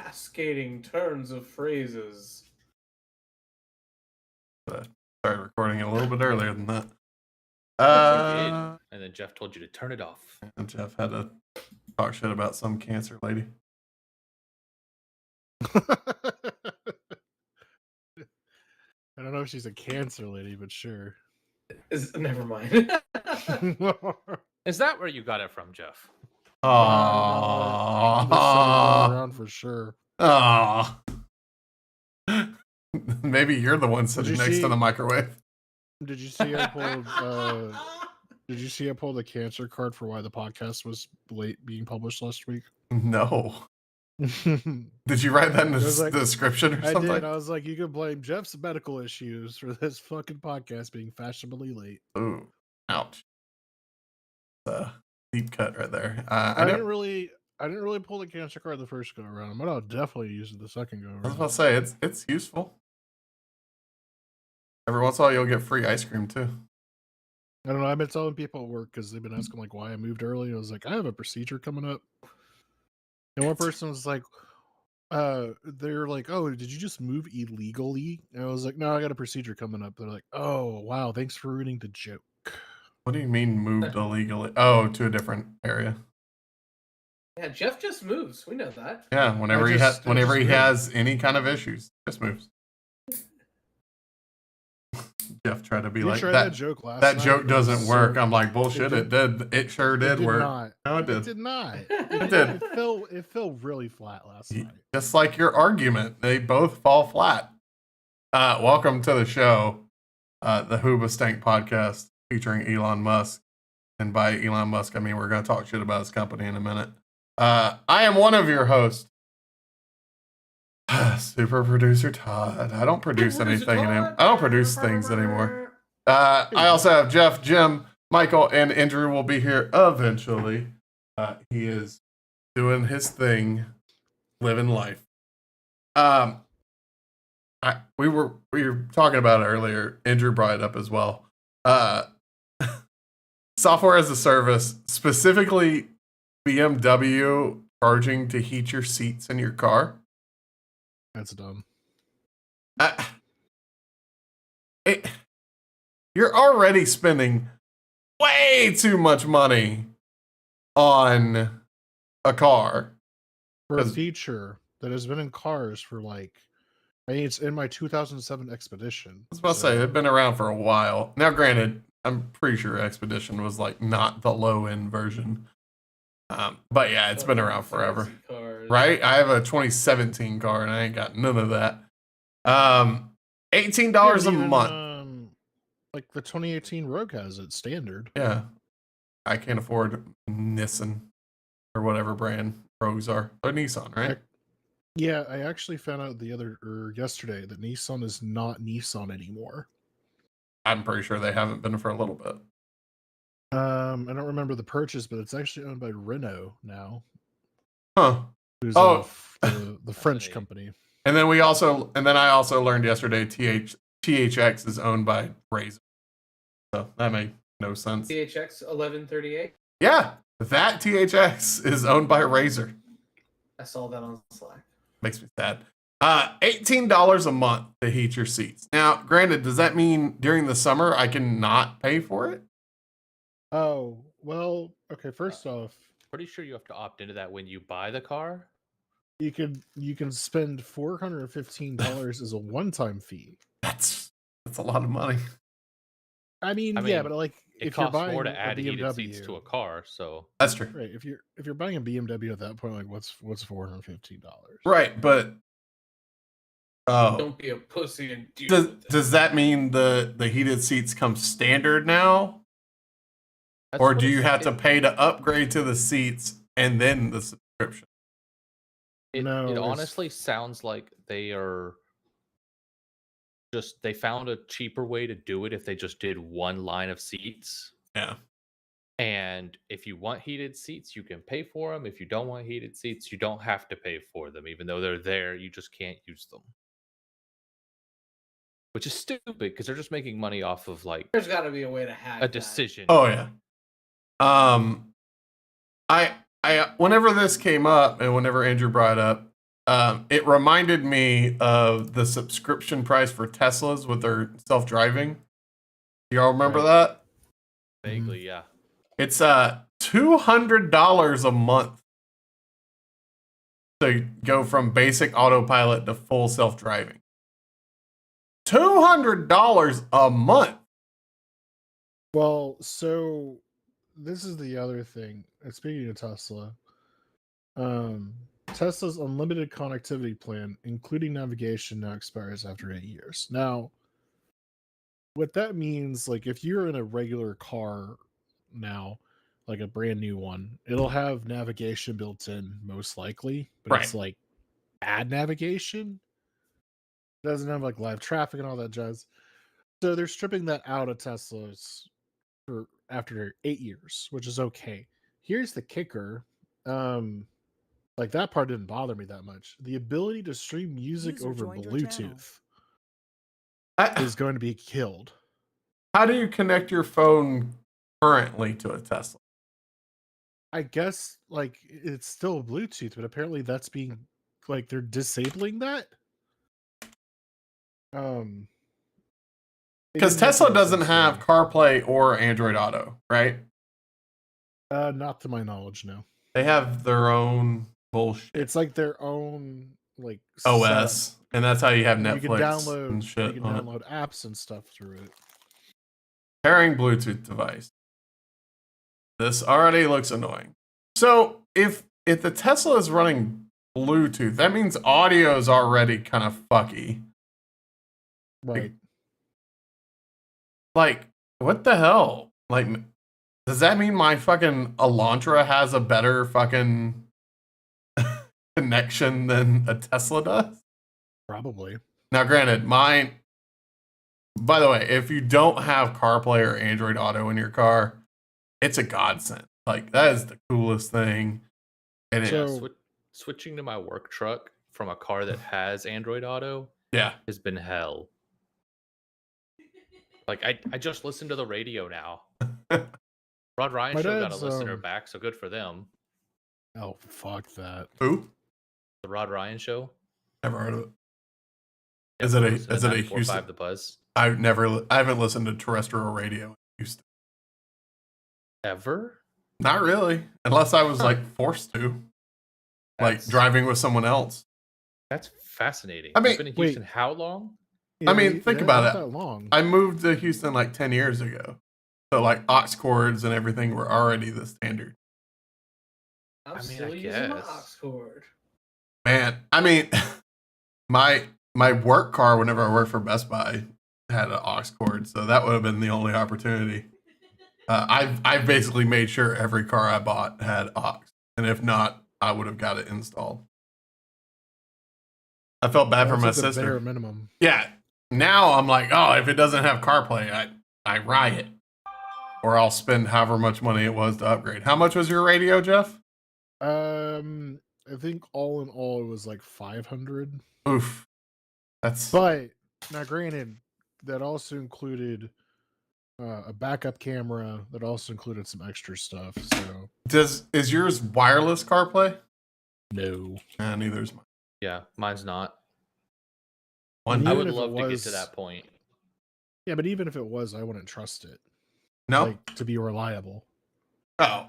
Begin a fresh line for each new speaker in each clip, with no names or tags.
cascading turns of phrases.
Started recording a little bit earlier than that.
You did. And then Jeff told you to turn it off.
And Jeff had to talk shit about some cancer lady.
I don't know if she's a cancer lady, but sure.
Never mind.
Is that where you got it from, Jeff?
Aww. Around for sure.
Aww. Maybe you're the one sitting next to the microwave.
Did you see I pulled? Did you see I pulled a cancer card for why the podcast was late being published last week?
No. Did you write that in the description or something?
I did. I was like, you can blame Jeff's medical issues for this fucking podcast being fashionably late.
Ooh, ouch. Deep cut right there.
I didn't really pull the cancer card the first go around, but I'll definitely use it the second go around.
I was about to say it's useful. Every once in a while, you'll get free ice cream too.
I don't know. I've been telling people at work because they've been asking like why I moved early. I was like, I have a procedure coming up. And one person was like, they're like, oh, did you just move illegally? And I was like, no, I got a procedure coming up. They're like, oh, wow, thanks for ruining the joke.
What do you mean moved illegally? Oh, to a different area.
Yeah, Jeff just moves. We know that.
Yeah, whenever he has any kind of issues, just moves. Jeff tried to be like that joke last night. That joke doesn't work. I'm like, bullshit. It did. It sure did work. No, it did.
It did not.
It did.
It fell really flat last night.
Just like your argument, they both fall flat. Welcome to the show, the Hoobastank podcast featuring Elon Musk. And by Elon Musk, I mean we're going to talk shit about his company in a minute. I am one of your hosts, Super Producer Todd. I don't produce anything anymore. I don't produce things anymore. I also have Jeff, Jim, Michael, and Andrew will be here eventually. He is doing his thing, living life. We were talking about it earlier. Andrew brought it up as well. Software as a service, specifically BMW charging to heat your seats in your car.
That's dumb.
You're already spending way too much money on a car.
For a feature that has been in cars for it's in my 2007 Expedition.
I was about to say, it's been around for a while. Now, granted, I'm pretty sure Expedition was not the low-end version. But yeah, it's been around forever. Right? I have a 2017 car and I ain't got none of that. $18 a month.
Like the 2018 Rogue has it standard.
Yeah. I can't afford Nissan or whatever brand Rogues are. They're Nissan, right?
Yeah, I actually found out yesterday that Nissan is not Nissan anymore.
I'm pretty sure they haven't been for a little bit.
I don't remember the purchase, but it's actually owned by Renault now.
Huh.
Who's the French company.
And then I also learned yesterday THX is owned by Razer. So that made no sense.
THX 1138?
Yeah, that THX is owned by Razer.
I saw that on Slack.
Makes me sad. $18 a month to heat your seats. Now, granted, does that mean during the summer I can not pay for it?
Oh, well, okay, first off,
pretty sure you have to opt into that when you buy the car.
You can spend $415 as a one-time fee.
That's a lot of money.
I mean, yeah, but
if you're buying more to add heated seats to a car, so
that's true.
Right. If you're buying a BMW at that point, what's $415?
Right, but
don't be a pussy and
does that mean the heated seats come standard now? Or do you have to pay to upgrade to the seats and then the subscription?
It honestly sounds like they found a cheaper way to do it if they just did one line of seats.
Yeah.
And if you want heated seats, you can pay for them. If you don't want heated seats, you don't have to pay for them. Even though they're there, you just can't use them. Which is stupid because they're just making money off of
there's got to be a way to hack
a decision.
Oh yeah. I whenever this came up and whenever Andrew brought it up, it reminded me of the subscription price for Teslas with their self-driving. Y'all remember
Right.
that?
Vaguely, yeah.
It's $200 a month to go from basic autopilot to full self-driving. $200 a month.
Well, so this is the other thing. Speaking of Tesla, Tesla's unlimited connectivity plan, including navigation, now expires after 8 years. Now, what that means, like if you're in a regular car now, like a brand new one, it'll have navigation built in most likely, but
Right.
it's like bad navigation. It doesn't have like live traffic and all that jazz. So they're stripping that out of Teslas for after 8 years, which is okay. Here's the kicker. Like that part didn't bother me that much. The ability to stream music
User
over
joined your channel.
Bluetooth is going to be killed.
How do you connect your phone currently to a Tesla?
I guess like it's still Bluetooth, but apparently that's being like they're disabling that. They
Because
didn't make
Tesla
any
doesn't
sense to
have
me.
CarPlay or Android Auto, right?
Not to my knowledge, no.
They have their own bullshit
It's like their own like
OS,
setup.
and that's how you have
And
Netflix
you can download
and shit
you can
on it.
download apps and stuff through it.
Pairing Bluetooth device. This already looks annoying. So if the Tesla is running Bluetooth, that means audio is already kind of fucky.
Right.
Like, what the hell? Like, does that mean my fucking Elantra has a better fucking connection than a Tesla does?
Probably.
Now, granted, mine. By the way, if you don't have CarPlay or Android Auto in your car, it's a godsend. Like, that is the coolest thing. And it,
Yeah,
So-
switching to my work truck from a car that has Android Auto
yeah.
has been hell. Like I just listened to the radio now. Rod Ryan
My
show got a
dad's,
listener back, so good for them.
Oh fuck that.
Who?
The Rod Ryan show.
Never heard of it.
Yeah,
Is it a-
listen to
is it a
94.5
Houston-
The Buzz
I haven't listened to terrestrial radio in Houston.
ever?
Not really, unless I was
Huh.
like forced to, like
That's-
driving with someone else.
That's fascinating.
I mean-
You've been in
wait.
Houston how long?
I mean,
Yeah,
think about
not
it.
That long.
I moved to Houston like 10 years ago, so like aux cords and everything were already the standard.
I'm
I mean,
still
I
using my
guess.
aux cord.
Man, I mean, my work car whenever I worked for Best Buy had an aux cord, so that would have been the only opportunity. I've basically made sure every car I bought had aux, and if not, I would have got it installed. I felt bad for
That's
my
like the
sister.
bare minimum.
Yeah, now I'm like, oh, if it doesn't have CarPlay, I riot, or I'll spend however much money it was to upgrade. How much was your radio, Jeff?
I think all in all it was like 500.
Oof, that's
But now, granted, that also included a backup camera. That also included some extra stuff. So
is yours wireless CarPlay?
no.
Neither is mine.
Yeah, mine's not.
One
I
Even
would
if it
love to get
was-
to that point.
Yeah, but even if it was, I wouldn't trust it.
no.
Like to be reliable.
Oh.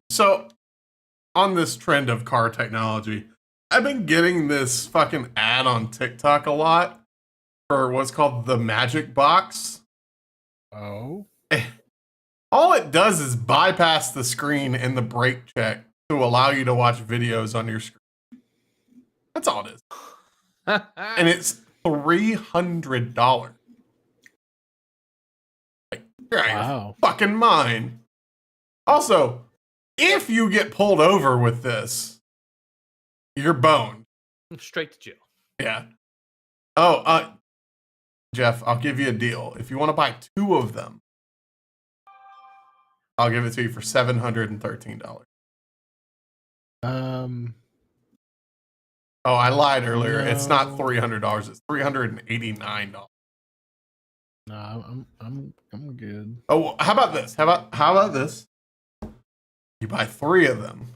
So on this trend of car technology, I've been getting this fucking ad on TikTok a lot for what's called the Magic Box.
Oh.
All it does is bypass the screen and the brake check to allow you to watch videos on your screen. That's all it is. And it's $300. Like, you're out of your
Wow.
fucking mind. Also, if you get pulled over with this, you're boned.
Straight to jail.
Yeah. Oh, Jeff, I'll give you a deal. If you want to buy 2 of them, I'll give it to you for $713. Oh, I lied earlier. It's not
No.
$300. It's $389.
Nah, I'm good.
Oh, how about this? How about this? You buy 3 of them.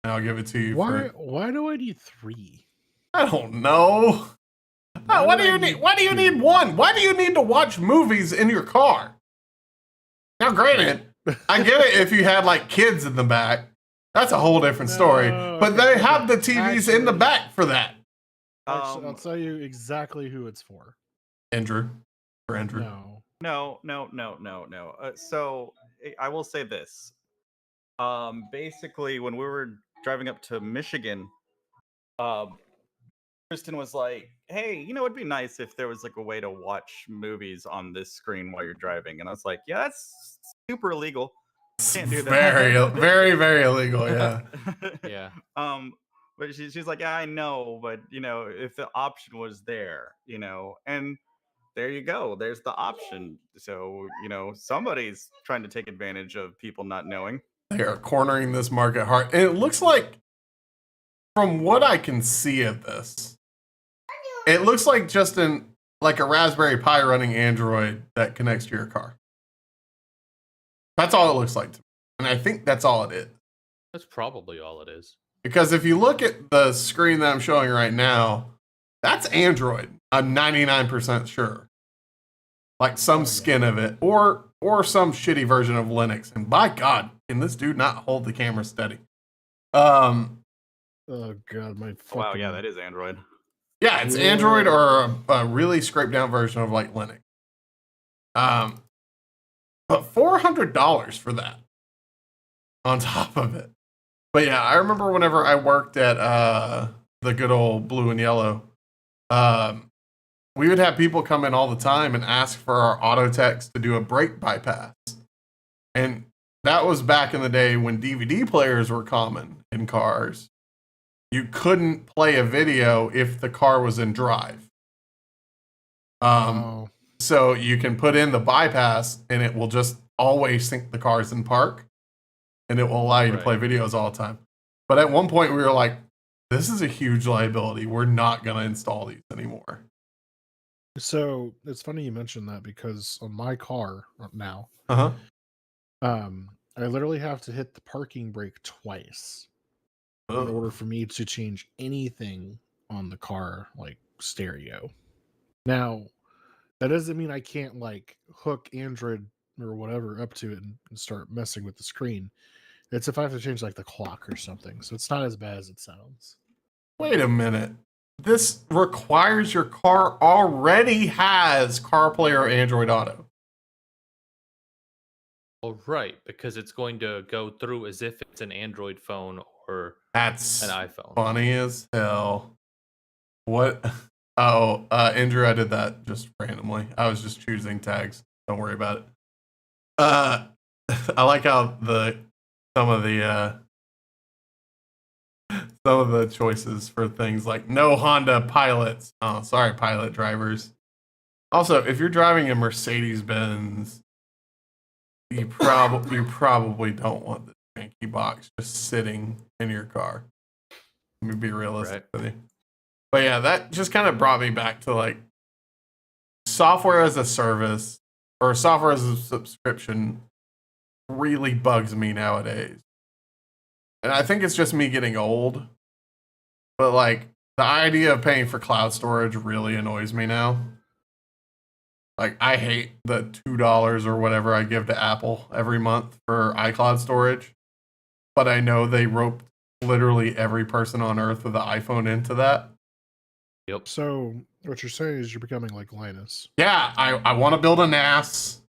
and I'll give it to you.
Why do I need 3?
I don't know. Why do you need? Why do you need 1? Why do you need to watch movies in your car? Now, granted, I get it if you had like kids in the back. That's a whole different story. But they have the TVs in the back for that.
Actually, I'll tell you exactly who it's for.
Andrew. For Andrew.
No. So I will say this. Basically, when we were driving up to Michigan, Kristen was like, "Hey, it'd be nice if there was like a way to watch movies on this screen while you're driving." And I was like, "Yeah, that's super illegal. Can't do that."
Very, very illegal. Yeah.
Yeah.
But she's like, "Yeah, I know, but if the option was there, and there you go. There's the option. So somebody's trying to take advantage of people not knowing."
They are cornering this market hard. And it looks like, from what I can see of this, it looks like just like a Raspberry Pi running Android that connects to your car. That's all it looks like to me. And I think that's all it is.
That's probably all it is.
Because if you look at the screen that I'm showing right now, that's Android. I'm 99% sure. Like some skin of it, or some shitty version of Linux. And by God, can this dude not hold the camera steady?
Oh God, my fucking...
Wow, yeah, that is Android.
Yeah, it's Android or a really scraped down version of like Linux. But $400 for that on top of it. But yeah, I remember whenever I worked at the good old Blue and Yellow, we would have people come in all the time and ask for our auto techs to do a brake bypass. And that was back in the day when DVD players were common in cars. You couldn't play a video if the car was in drive. So you can put in the bypass and it will just always think the car's in park. And it will allow you to play videos all the time. But at one point we were like, this is a huge liability. We're not going to install these anymore.
So it's funny you mentioned that, because on my car now, I literally have to hit the parking brake twice in order for me to change anything on the car, like stereo. Now, that doesn't mean I can't like hook Android or whatever up to it and start messing with the screen. It's if I have to change like the clock or something. So it's not as bad as it sounds.
Wait a minute. This requires your car already has CarPlay or Android Auto.
Oh, right, because it's going to go through as if it's an Android phone or
That's
an iPhone.
Funny as hell. What? Oh, Andrew, I did that just randomly. I was just choosing tags. Don't worry about it. I like how some of the choices for things like no Honda pilots. Oh, sorry, pilot drivers. Also, if you're driving a Mercedes-Benz, you probably don't want the janky box just sitting in your car. Let me be realistic with you. But yeah, that just kind of brought me back to like software as a service or software as a subscription really bugs me nowadays. And I think it's just me getting old. But like the idea of paying for cloud storage really annoys me now. Like I hate the $2 or whatever I give to Apple every month for iCloud storage. But I know they roped literally every person on earth with an iPhone into that.
Yep.
So what you're saying is you're becoming like Linus.
Yeah, I want to build a NAS.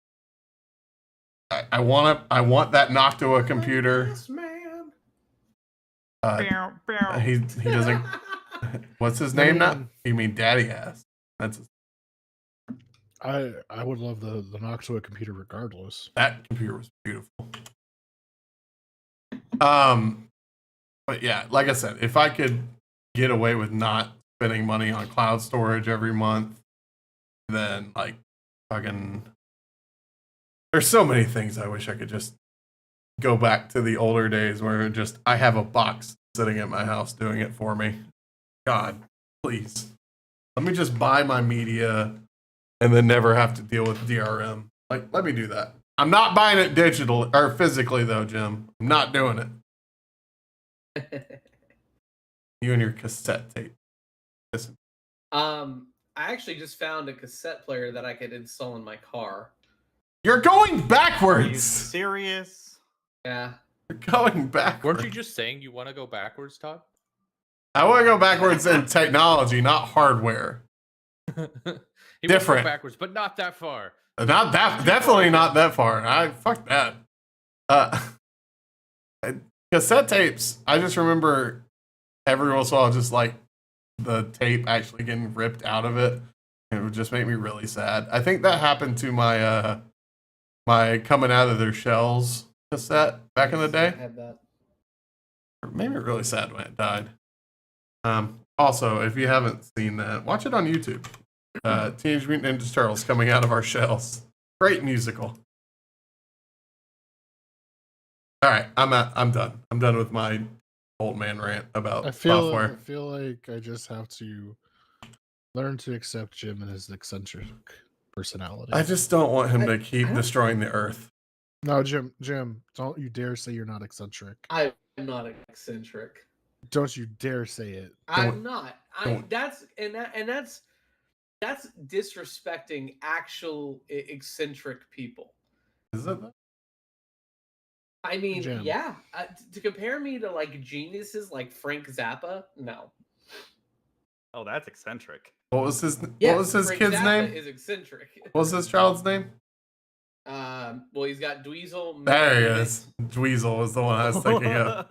I want that Noctua computer.
Yes, man.
He doesn't. What's his name now? You mean Daddy Ass? That's his.
I would love the Noctua computer regardless.
That computer was beautiful. But yeah, like I said, if I could get away with not spending money on cloud storage every month, then like fucking. There's so many things I wish I could just go back to the older days where just I have a box sitting at my house doing it for me. God, please. Let me just buy my media and then never have to deal with DRM. Like, let me do that. I'm not buying it digital or physically though, Jim. I'm not doing it. You and your cassette tape. Listen.
I actually just found a cassette player that I could install in my car.
You're going
Are you
backwards.
serious?
Yeah.
You're going backwards.
Weren't you just saying you want to go backwards, Todd?
I want to go backwards in technology, not hardware.
He wants to
Different.
go backwards, but not that far.
Not that, definitely not that far. Fuck that. Cassette tapes. I just remember every once in a while, just like the tape actually getting ripped out of it. It would just make me really sad. I think that happened to my my Coming Out of Their Shells cassette back in the
I
day.
had that.
It made me really sad when it died. Also, if you haven't seen that, watch it on YouTube. Teenage Mutant Ninja Turtles Coming Out of Our Shells. Great musical. All right, I'm done. I'm done with my old man rant about
I feel
software.
like I just have to learn to accept Jim and his eccentric personality.
I just don't want him to
I
keep
don't-
destroying the earth.
No, Jim, don't you dare say you're not eccentric.
I'm not eccentric.
Don't you dare say it.
I'm not.
don't.
That's disrespecting actual eccentric people.
Is it?
I mean,
Jim.
yeah. To compare me to like geniuses like Frank Zappa, no.
Oh, that's eccentric.
What was his
Yes,
kid's
Frank Zappa
name?
is eccentric.
What was his child's name?
Well, he's got Dweezil.
There he
Moon
is. Dweezil was the one I was thinking of.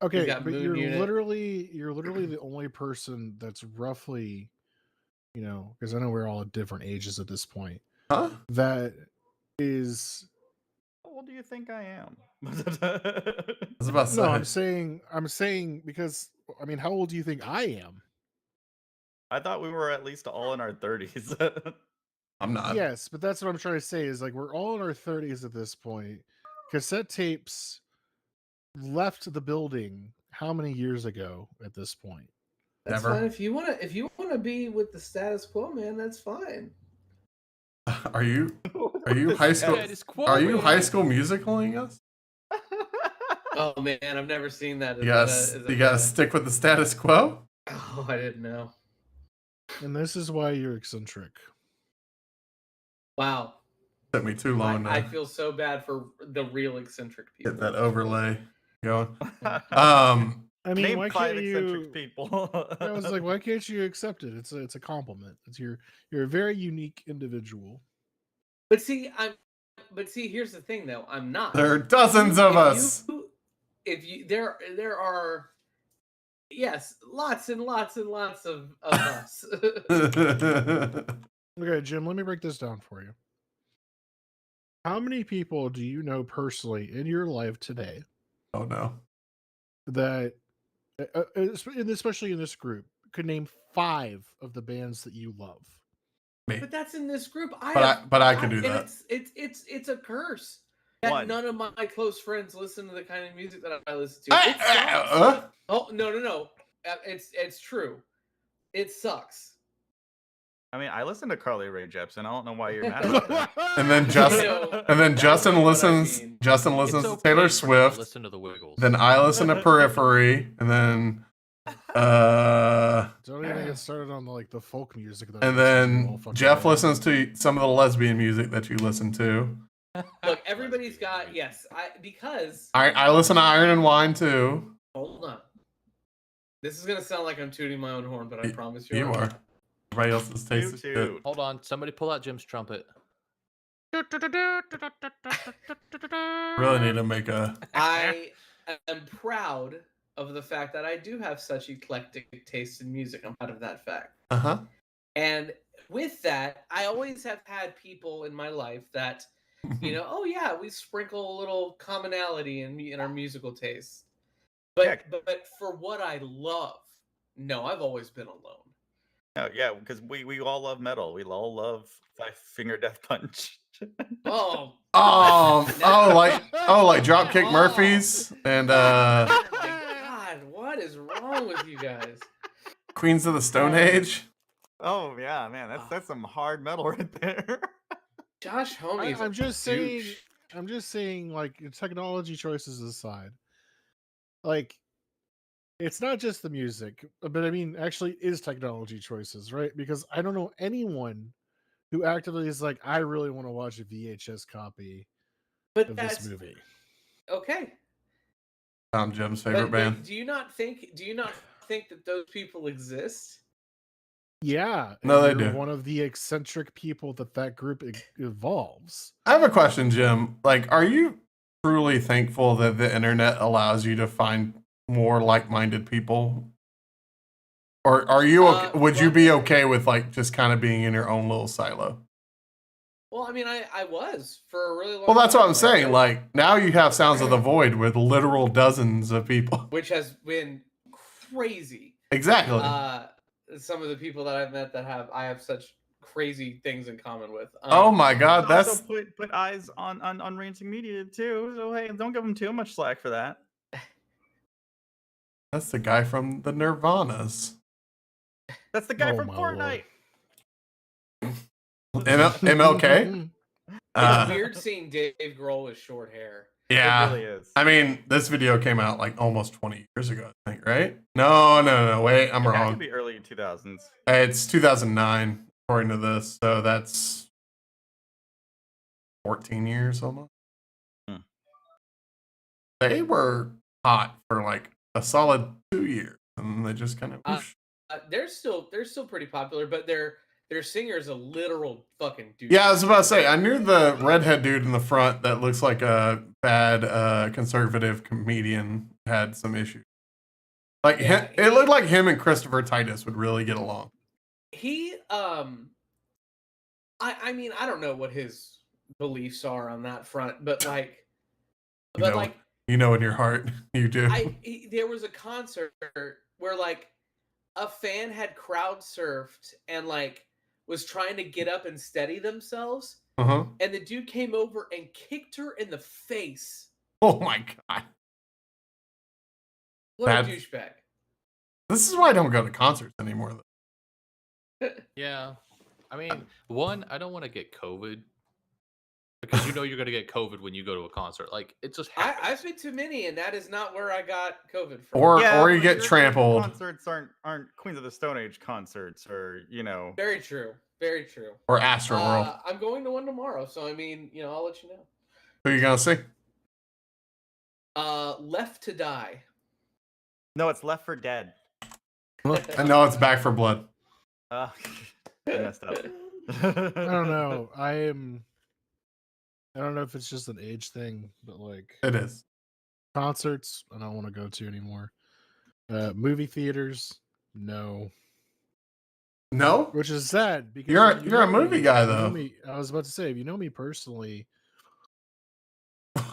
Okay,
got
but
Moon
you're
Unit.
literally the only person that's roughly, because I know we're all at different ages at this point.
Huh?
That is
How old do you think I am?
I was about to say.
no. I'm saying because I mean, how old do you think I am?
I thought we were at least all in our 30s.
I'm not.
Yes, but that's what I'm trying to say is like we're all in our 30s at this point. Cassette tapes left the building how many years ago at this point?
That's
Never.
fine if you wanna be with the status quo, man. That's fine.
Are you high school?
Status quo,
Are you
man.
High School Musicaling us?
Oh man, I've never seen that.
You gotta stick with the status quo.
Oh, I didn't know.
And this is why you're eccentric.
Wow.
Took me too long
I
to
feel so bad for the real eccentric people.
get that overlay going.
I mean,
Name
why
5
can't
eccentric
you?
people.
I was like, why can't you accept it? It's a compliment. You're a very unique individual.
But see, here's the thing though. I'm not.
There are dozens of us.
There are, yes, lots and lots and lots of us.
Okay, Jim, let me break this down for you. How many people do you know personally in your life today
Oh no.
that, especially in this group, could name 5 of the bands that you love?
Me.
But that's in this group.
But I can do
and
that.
It's a curse that
One.
none of my close friends listen to the kind of music that I listen to. It sucks. Oh no! It's true. It sucks.
I mean, I listen to Carly Rae Jepsen. I don't know why you're mad about that.
And then Justin
know,
and then
that's
Justin
what I
listens.
mean.
Justin
It's
listens to
okay
Taylor
for them to
Swift.
Listen to the Wiggles.
Then I listen to Periphery, and then
Don't even get started on the folk music. That
and
I listen to all
then
fucking
Jeff
day.
listens to some of the lesbian music that you listen to.
Look, everybody's got because
I listen to Iron and Wine too.
hold on. This is gonna sound like I'm tooting my own horn, but I promise you,
You
I'm
are.
not.
Everybody else's taste is good.
Toot.
Hold on, somebody pull out Jim's trumpet.
Really need to make a.
I am proud of the fact that I do have such eclectic taste in music. I'm proud of that fact.
Uh-huh.
And with that, I always have had people in my life that, oh yeah, we sprinkle a little commonality in our musical tastes. But for what I love, no, I've always been alone.
Oh, yeah, because we all love metal. We all love Five Finger Death Punch.
Oh,
like Dropkick
Oh.
Murphys and
oh my God, what is wrong with you guys?
Queens of the Stone Age.
Oh yeah, man, that's some hard metal right there.
Josh Homme is
I'm just
douche.
saying, technology choices aside, like It's not just the music, but I mean, actually, is technology choices, right? Because I don't know anyone who actively is like, I really want to watch a VHS copy
But
of this
that's
movie.
okay.
Jim's favorite band.
Do you not think that those people exist?
Yeah, and
No, they
you're
do.
one of the eccentric people that group evolves.
I have a question, Jim. Like, are you truly thankful that the internet allows you to find more like-minded people? Or are you okay, would you be okay with like just kind of being in your own little silo?
Well, I mean, I was for a really long time.
Well, that's what I'm saying. Like, now you have Sounds of the Void with literal dozens of people.
Which has been crazy.
Exactly.
Some of the people that I've met that I have such crazy things in common with.
Oh my God, that's
also put eyes on Ranting Media too. So hey, don't give them too much slack for that.
the guy from the Nirvanas.
That's the guy
Oh
from
my
Fortnite.
MLK.
It's weird seeing Dave Grohl with short hair.
Yeah,
It really is.
I mean, this video came out like almost 20 years ago, I think, right? No. Wait, I'm
It had to
wrong.
be early 2000s.
It's 2009, according to this. So that's 14 years almost.
Hmm.
They were hot for like a solid 2 years, and they just kind of.
They're still pretty popular, but their singer is a literal fucking dude.
Yeah, I was about to say, I knew the redhead dude in the front that looks like a bad conservative comedian had some issues. Like it looked like him and Christopher Titus would really get along.
He I mean, I don't know what his beliefs are on that front, but like
you know in your heart you do.
There was a concert where like a fan had crowd surfed and like was trying to get up and steady themselves.
Uh-huh.
And the dude came over and kicked her in the face.
Oh my God.
What a douchebag.
This is why I don't go to concerts anymore.
Yeah. I mean, one, I don't want to get COVID. Because you know you're going to get COVID when you go to a concert. Like, it just happens.
I've been to many, and that is not where I got COVID from.
Or you get trampled.
Concerts aren't Queens of the Stone Age concerts, or you know.
Very true. Very true.
Or Astroworld.
I'm going to one tomorrow, so I mean, you know, I'll let you know.
Who are you gonna see?
Left to Die.
No, it's Left for Dead.
I know it's Back for Blood.
I messed up.
I don't know. I don't know if it's just an age thing, but like
it is.
Concerts, I don't want to go to anymore. Movie theaters, no.
No?
Which is sad because
you're a movie guy though.
I was about to say, if you know me personally,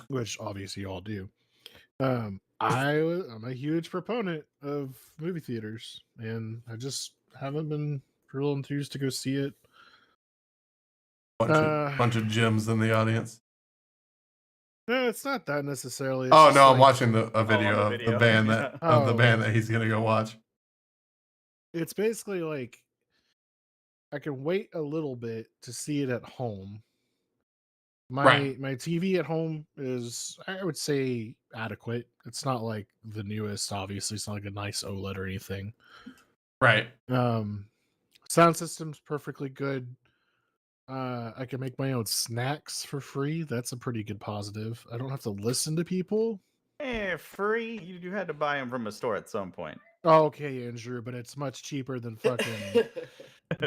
which obviously you all do, I'm a huge proponent of movie theaters, and I just haven't been real enthused to go see it.
Bunch of gyms in the audience.
No, it's not that necessarily.
Oh no, I'm watching a video of the band that he's gonna go watch.
It's basically like I can wait a little bit to see it at home. My TV at home is, I would say, adequate. It's not like the newest, obviously. It's not like a nice OLED or anything.
Right.
Sound system's perfectly good. I can make my own snacks for free. That's a pretty good positive. I don't have to listen to people.
Free? You had to buy them from a store at some point.
Oh, okay, Andrew, but it's much cheaper than fucking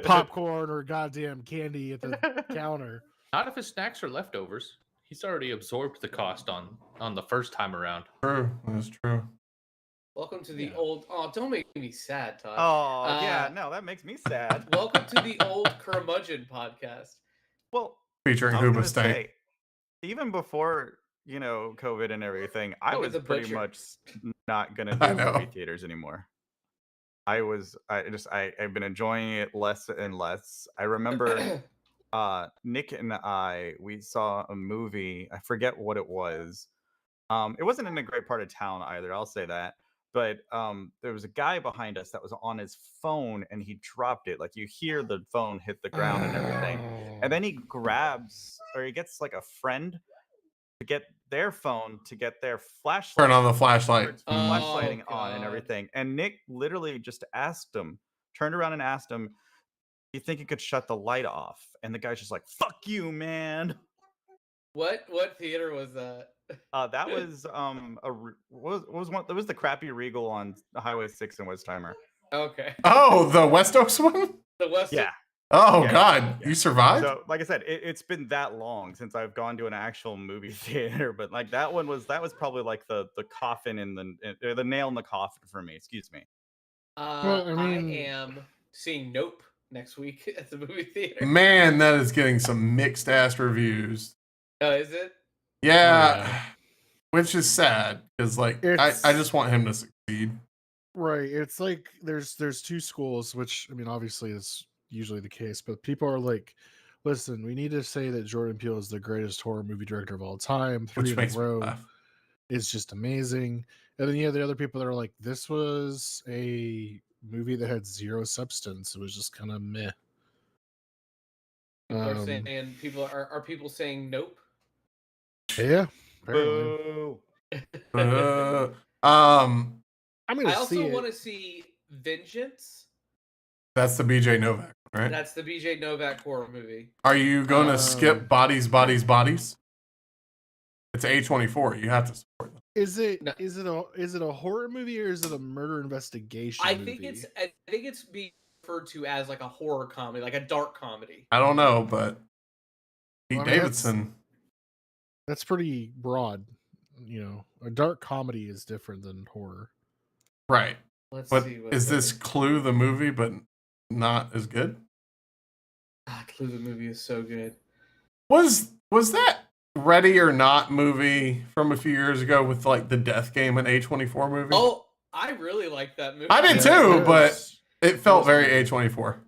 popcorn or goddamn candy at the counter.
Not if his snacks are leftovers. He's already absorbed the cost on the first time around.
True, that's true.
Welcome to the old. Oh, don't make me sad, Todd.
Oh, yeah, no, that makes me sad.
Welcome to the old curmudgeon podcast.
Well,
featuring Hoobastank.
Even before COVID and everything, I was pretty much not gonna do movie theaters anymore. I've been enjoying it less and less. I remember Nick and we saw a movie. I forget what it was. It wasn't in a great part of town either, I'll say that. But there was a guy behind us that was on his phone and he dropped it. Like you hear the phone hit the ground and everything. And then he gets like a friend to get their phone to get their flashlight.
Turn on the flashlight.
Flashlighting
Oh,
on and
God.
everything. And Nick literally just turned around and asked him, "You think you could shut the light off?" And the guy's just like, "Fuck you, man."
What theater was that?
That was what was one? That was the crappy Regal on Highway 6 in Westheimer.
Okay.
Oh, the West Oaks one?
The West.
Yeah.
Oh,
Yeah,
God.
yeah.
You survived?
So, like I said, it's been that long since I've gone to an actual movie theater, but like that was probably like the coffin in the nail in the coffin for me. Excuse me.
Well, I
I
mean-
am seeing Nope next week at the movie theater.
Man, that is getting some mixed ass reviews.
Oh, is it?
Yeah.
Yeah.
Which is sad because, like, I
It's-
just want him to succeed.
Right. It's like there's two schools, which I mean, obviously is usually the case, but people are like, listen, we need to say that Jordan Peele is the greatest horror movie director of all time. 3
Which
in
makes
a
me
row
laugh.
is just amazing. And then you have the other people that are like, this was a movie that had zero substance. It was just kind of meh.
People are saying are people saying Nope?
Yeah. Apparently.
Boo.
I'm gonna
I also
see
want
it.
to see Vengeance.
That's the BJ Novak, right?
That's the BJ Novak horror movie.
Are you going to skip Bodies? It's A24. You have to support them.
Is it
No.
is it a horror movie or is it a murder investigation
I
movie?
think it's being referred to as like a horror comedy, like a dark comedy.
I don't know, but Pete
Well, I mean,
Davidson.
That's pretty broad. You know, a dark comedy is different than horror.
Right.
Let's
But
see.
is this Clue the movie, but not as good?
Clue the movie is so good.
Was that Ready or Not movie from a few years ago with like the death game, an A24 movie?
Oh, I really like that movie.
I did
Yeah,
too,
it
but
was-
it felt
was
very
good.
A24.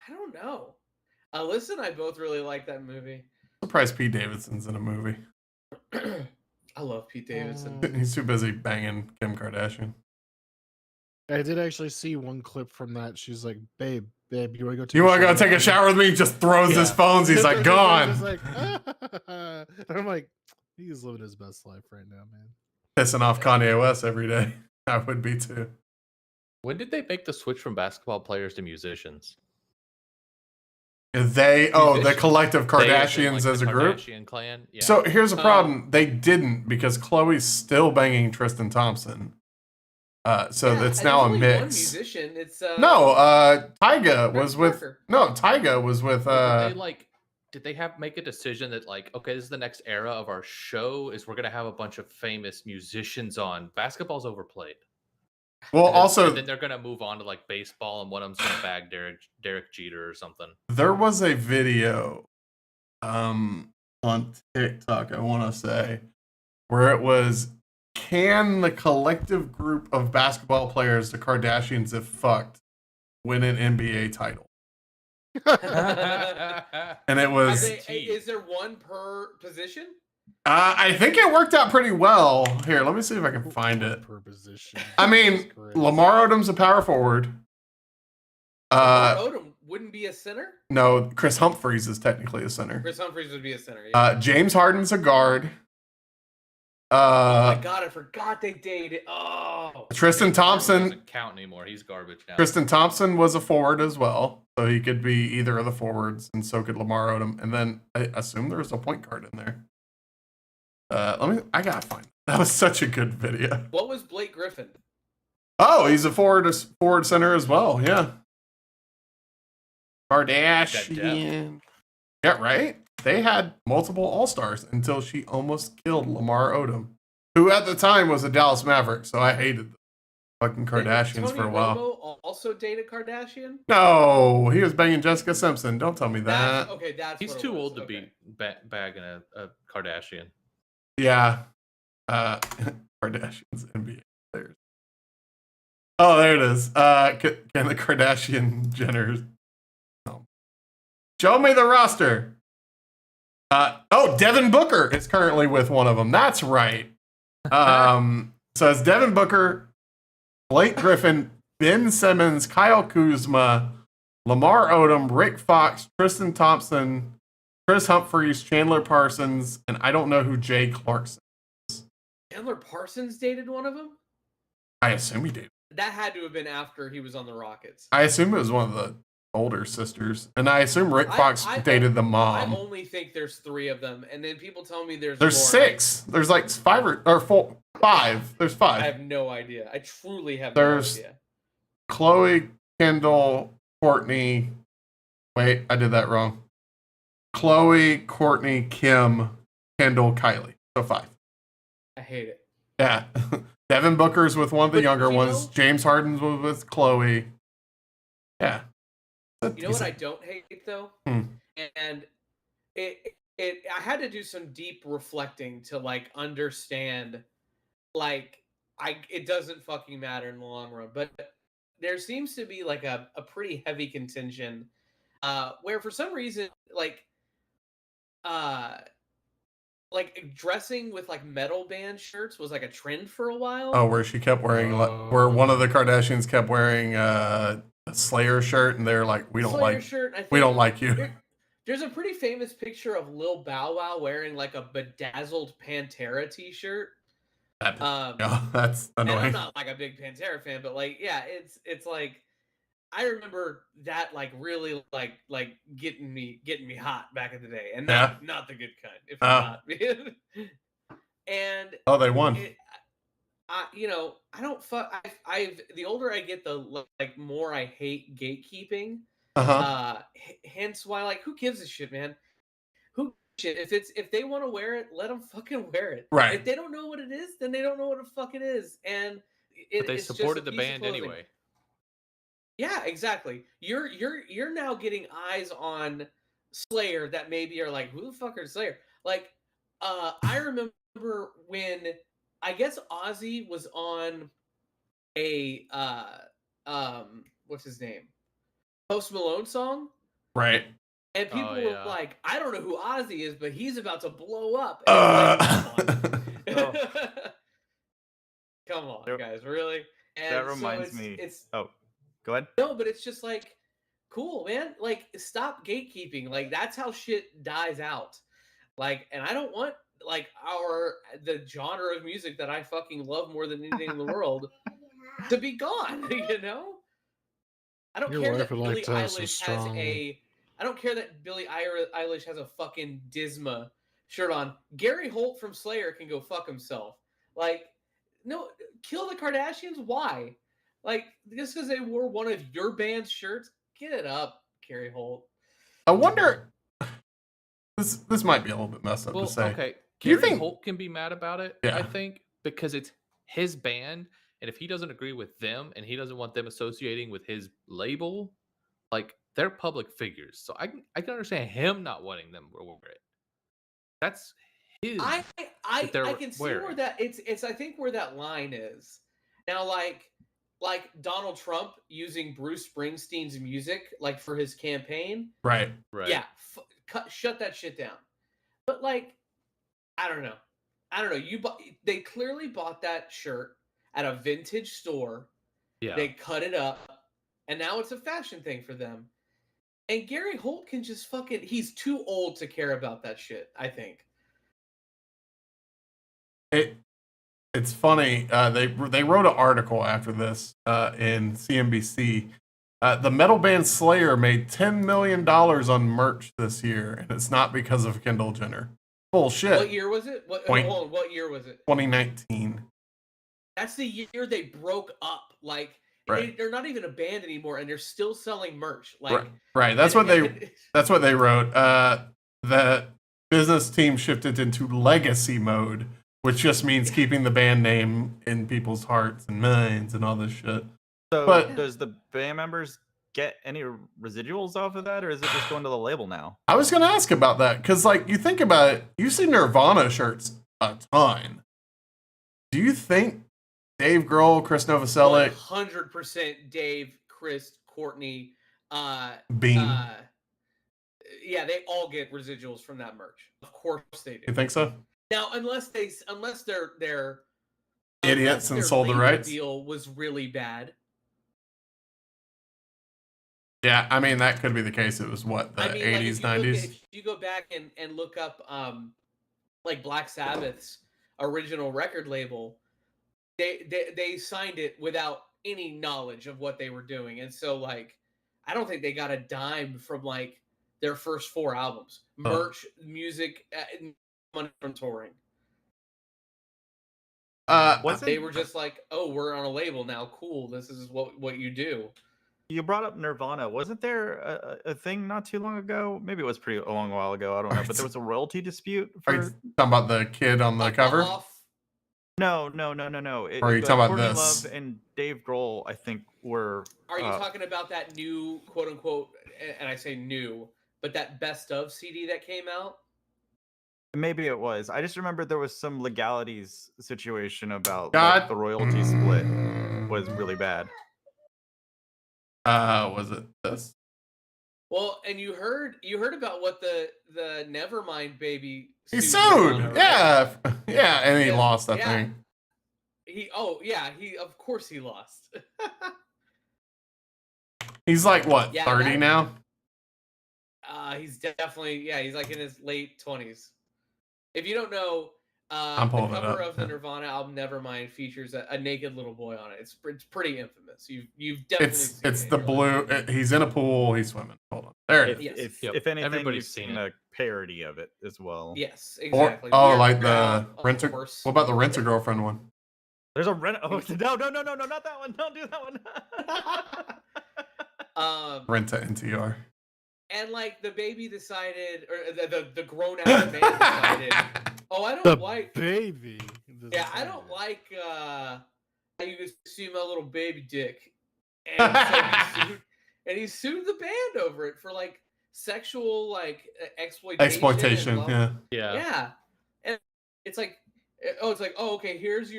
I don't know. Alyssa and I both really like that movie.
Surprised Pete Davidson's in a movie.
I love Pete Davidson.
He's too busy banging Kim Kardashian.
I did actually see one clip from that. She's like, "Babe, you want to go take?
You want to go
with
take a
me?"
shower with me? He just throws his
Yeah.
phones. He's like,
Just
gone.
like, and I'm like, he's living his best life right now, man.
Pissing off Kanye West every day. I would be too.
When did they make the switch from basketball players to musicians?
The
Musicians.
collective
They
Kardashians
like
as
the
a group.
Kardashian clan. Yeah.
So here's the problem. They didn't because Chloe's still banging Tristan Thompson. So
Yeah,
it's
and
now a
there's only one
mix.
musician. It's
No, Tyga was with
Parker.
Tyga was with
did they make a decision that like, okay, this is the next era of our show is we're gonna have a bunch of famous musicians on. Basketball's overplayed.
well
And then-
also
and then they're gonna move on to like baseball, and one of them's gonna bag Derek Jeter or something.
there was a video on TikTok, I want to say, where it was, can the collective group of basketball players the Kardashians have fucked win an NBA title? And it was
is there one per position?
I think it worked out pretty well. Here, let me see if I can find it.
Per position.
I mean,
Jesus Christ.
Lamar Odom's a power forward.
Odom wouldn't be a center.
No, Chris Humphries is technically a center.
Chris Humphries would be a center. Yeah.
James Harden's a guard.
Oh my god, I forgot they dated. Oh.
Tristan
Harden
Thompson.
doesn't count anymore. He's garbage now.
Tristan Thompson was a forward as well, so he could be either of the forwards, and so could Lamar Odom. And then I assume there's a point guard in there. I gotta find it. That was such a good video.
What was Blake Griffin?
Oh, he's a forward center as well. Yeah. Kardashian. Yeah, right. They had multiple All-Stars until she almost killed Lamar Odom, who at the time was a Dallas Maverick. So I hated the fucking Kardashians
Tony
for a while.
Romo also dated Kardashian.
No, he was banging Jessica Simpson. Don't tell me that.
That's
He's
what it
too
was.
old to
Okay.
be bagging a Kardashian.
Yeah. Kardashians NBA players. Oh, there it is. Can the Kardashian Jenners? No. Show me the roster. Devin Booker is currently with one of them. That's right. So it's Devin Booker, Blake Griffin, Ben Simmons, Kyle Kuzma, Lamar Odom, Rick Fox, Tristan Thompson, Chris Humphries, Chandler Parsons, and I don't know who Jay Clarkson.
Chandler Parsons dated one of them?
I assume he did.
That had to have been after he was on the Rockets.
I assume it was one of the older sisters, and I assume Rick Fox
I
dated the
I
mom.
only think there's 3 of them, and then people tell me there's
There's
more.
6. There's like 5 or 4, 5. There's 5.
I have no idea. I truly have
There's
no idea.
Chloe, Kendall, Courtney. Wait, I did that wrong. Chloe, Courtney, Kim, Kendall, Kylie. So 5.
I hate it.
Yeah. Devin Booker's with one of the
But
younger
you
ones.
know-
James Harden's with Chloe. Yeah.
You know what I don't hate though, and I had to do some deep reflecting to like understand, like it doesn't fucking matter in the long run, but there seems to be like a pretty heavy contingent, where for some reason like dressing with like metal band shirts was like a trend for a while.
Oh, where she kept wearing, where one of the Kardashians kept wearing a Slayer shirt, and they're like, we don't
Slayer
like,
shirt, I think
we don't like you.
There's a pretty famous picture of Lil Bow Wow wearing like a bedazzled Pantera t-shirt.
Yeah, that's
And I'm
annoying.
not like a big Pantera fan, but like, yeah, it's like I remember that like really like getting me hot back in the day, and not the good kind. If not, and
Oh, they won.
I don't fuck. I've the older I get, the like more I hate gatekeeping. Hence why, like, who gives a shit, man? Who shit? If they want to wear it, let them fucking wear it.
Right.
If they don't know what it is, then they don't know what the fuck it is, and
But they
it's just
supported
a
the
piece of
band
clothing.
anyway.
Yeah, exactly. You're now getting eyes on Slayer that maybe are like, who the fuck are Slayer? Like, I remember when I guess Ozzy was on a what's his name? Post Malone song.
Right.
And people were
yeah.
like, I don't know who Ozzy is, but he's about to blow up. And it's like, come on, guys, really? And
That reminds me. Oh, go ahead.
No, but it's just like, cool, man. Like, stop gatekeeping. Like, that's how shit dies out. Like, and I don't want like the genre of music that I fucking love more than anything in the world to be gone. You know, I don't care that Billie Eilish has a. I don't care that Billie Eilish has a fucking Disma shirt on. Gary Holt from Slayer can go fuck himself. Like, no, kill the Kardashians. Why? Like, just because they wore one of your band's shirts, get it up, Gary Holt.
I wonder. This might be a little bit messed up to say.
Okay,
Do you
Gary
think
Holt can be mad about it?
Yeah.
I think because it's his band, and if he doesn't agree with them, and he doesn't want them associating with his label, like, they're public figures. So I can understand him not wanting them to wear it. That's his.
I
they're
can see
wearing.
where that it's I think where that line is. Now, like Donald Trump using Bruce Springsteen's music like for his campaign.
Right.
Yeah, shut that shit down. But like, I don't know. They clearly bought that shirt at a vintage store.
Yeah.
They cut it up, and now it's a fashion thing for them. And Gary Holt can just fucking. He's too old to care about that shit, I think.
It's funny. They wrote an article after this in CNBC. The metal band Slayer made $10 million on merch this year, and it's not because of Kendall Jenner. Bullshit.
What year was it? What year was it?
2019.
That's the year they broke up. Like,
Right.
they're not even a band anymore, and they're still selling merch. Like,
right. That's what they wrote. The business team shifted into legacy mode, which just means keeping the band name in people's hearts and minds and all this shit.
So, does the band members get any residuals off of that, or is it just going to the label now?
I was going to ask about that, because, like, you think about it, you see Nirvana shirts a ton. Do you think Dave Grohl, Chris Novoselic,
100% Dave, Chris, Courtney,
Bean?
Yeah, they all get residuals from that merch. Of course they do.
You think so?
Now, unless their
idiots and sold the rights.
Deal was really bad.
Yeah, I mean that could be the case. It was what the
I mean,
80s,
like
90s.
if you go back and look up like Black Sabbath's original record label, they signed it without any knowledge of what they were doing, and so like I don't think they got a dime from like their first 4 albums, merch, music, money from touring. They were just like, oh, we're on a label now, cool, this is what you do.
You brought up Nirvana. Wasn't there a thing not too long ago? Maybe it was a long while ago. I don't know. But there was a royalty dispute
Are you
for.
talking about the kid on the cover?
No.
Or are you talking about
Courtney
this?
Love and Dave Grohl, I think, were.
Are you talking about that new quote unquote, and I say new, but that best of CD that came out?
Maybe it was. I just remember there was some legalities situation about
God.
like, the royalty split was really bad.
Was it this?
Well, and you heard about what the Nevermind baby.
He sued.
Right?
Yeah, and he lost that
yeah.
thing.
He of course he lost.
He's like what, 30 now?
He's definitely he's like in his late 20s. If you don't know,
I'm
the
pulling it
cover
up,
of the Nirvana album Nevermind features a naked little boy on it. It's pretty infamous. You've definitely seen
it's
it
the blue. He's in a pool. He's swimming. Hold on, there it is.
If anything,
Everybody's
you've
seen
seen a parody of it as well.
Yes, exactly.
Like the Renter. What about the Renter Girlfriend one?
There's a rent. Oh no, not that one. Don't do that one.
Renta NTR.
And like the baby decided, or the grown ass man decided, oh, I don't
The
like
baby.
Yeah, I don't like how you see my little baby dick. And so he sued the band over it for like sexual like exploitation. Yeah. And it's like, oh, okay, here's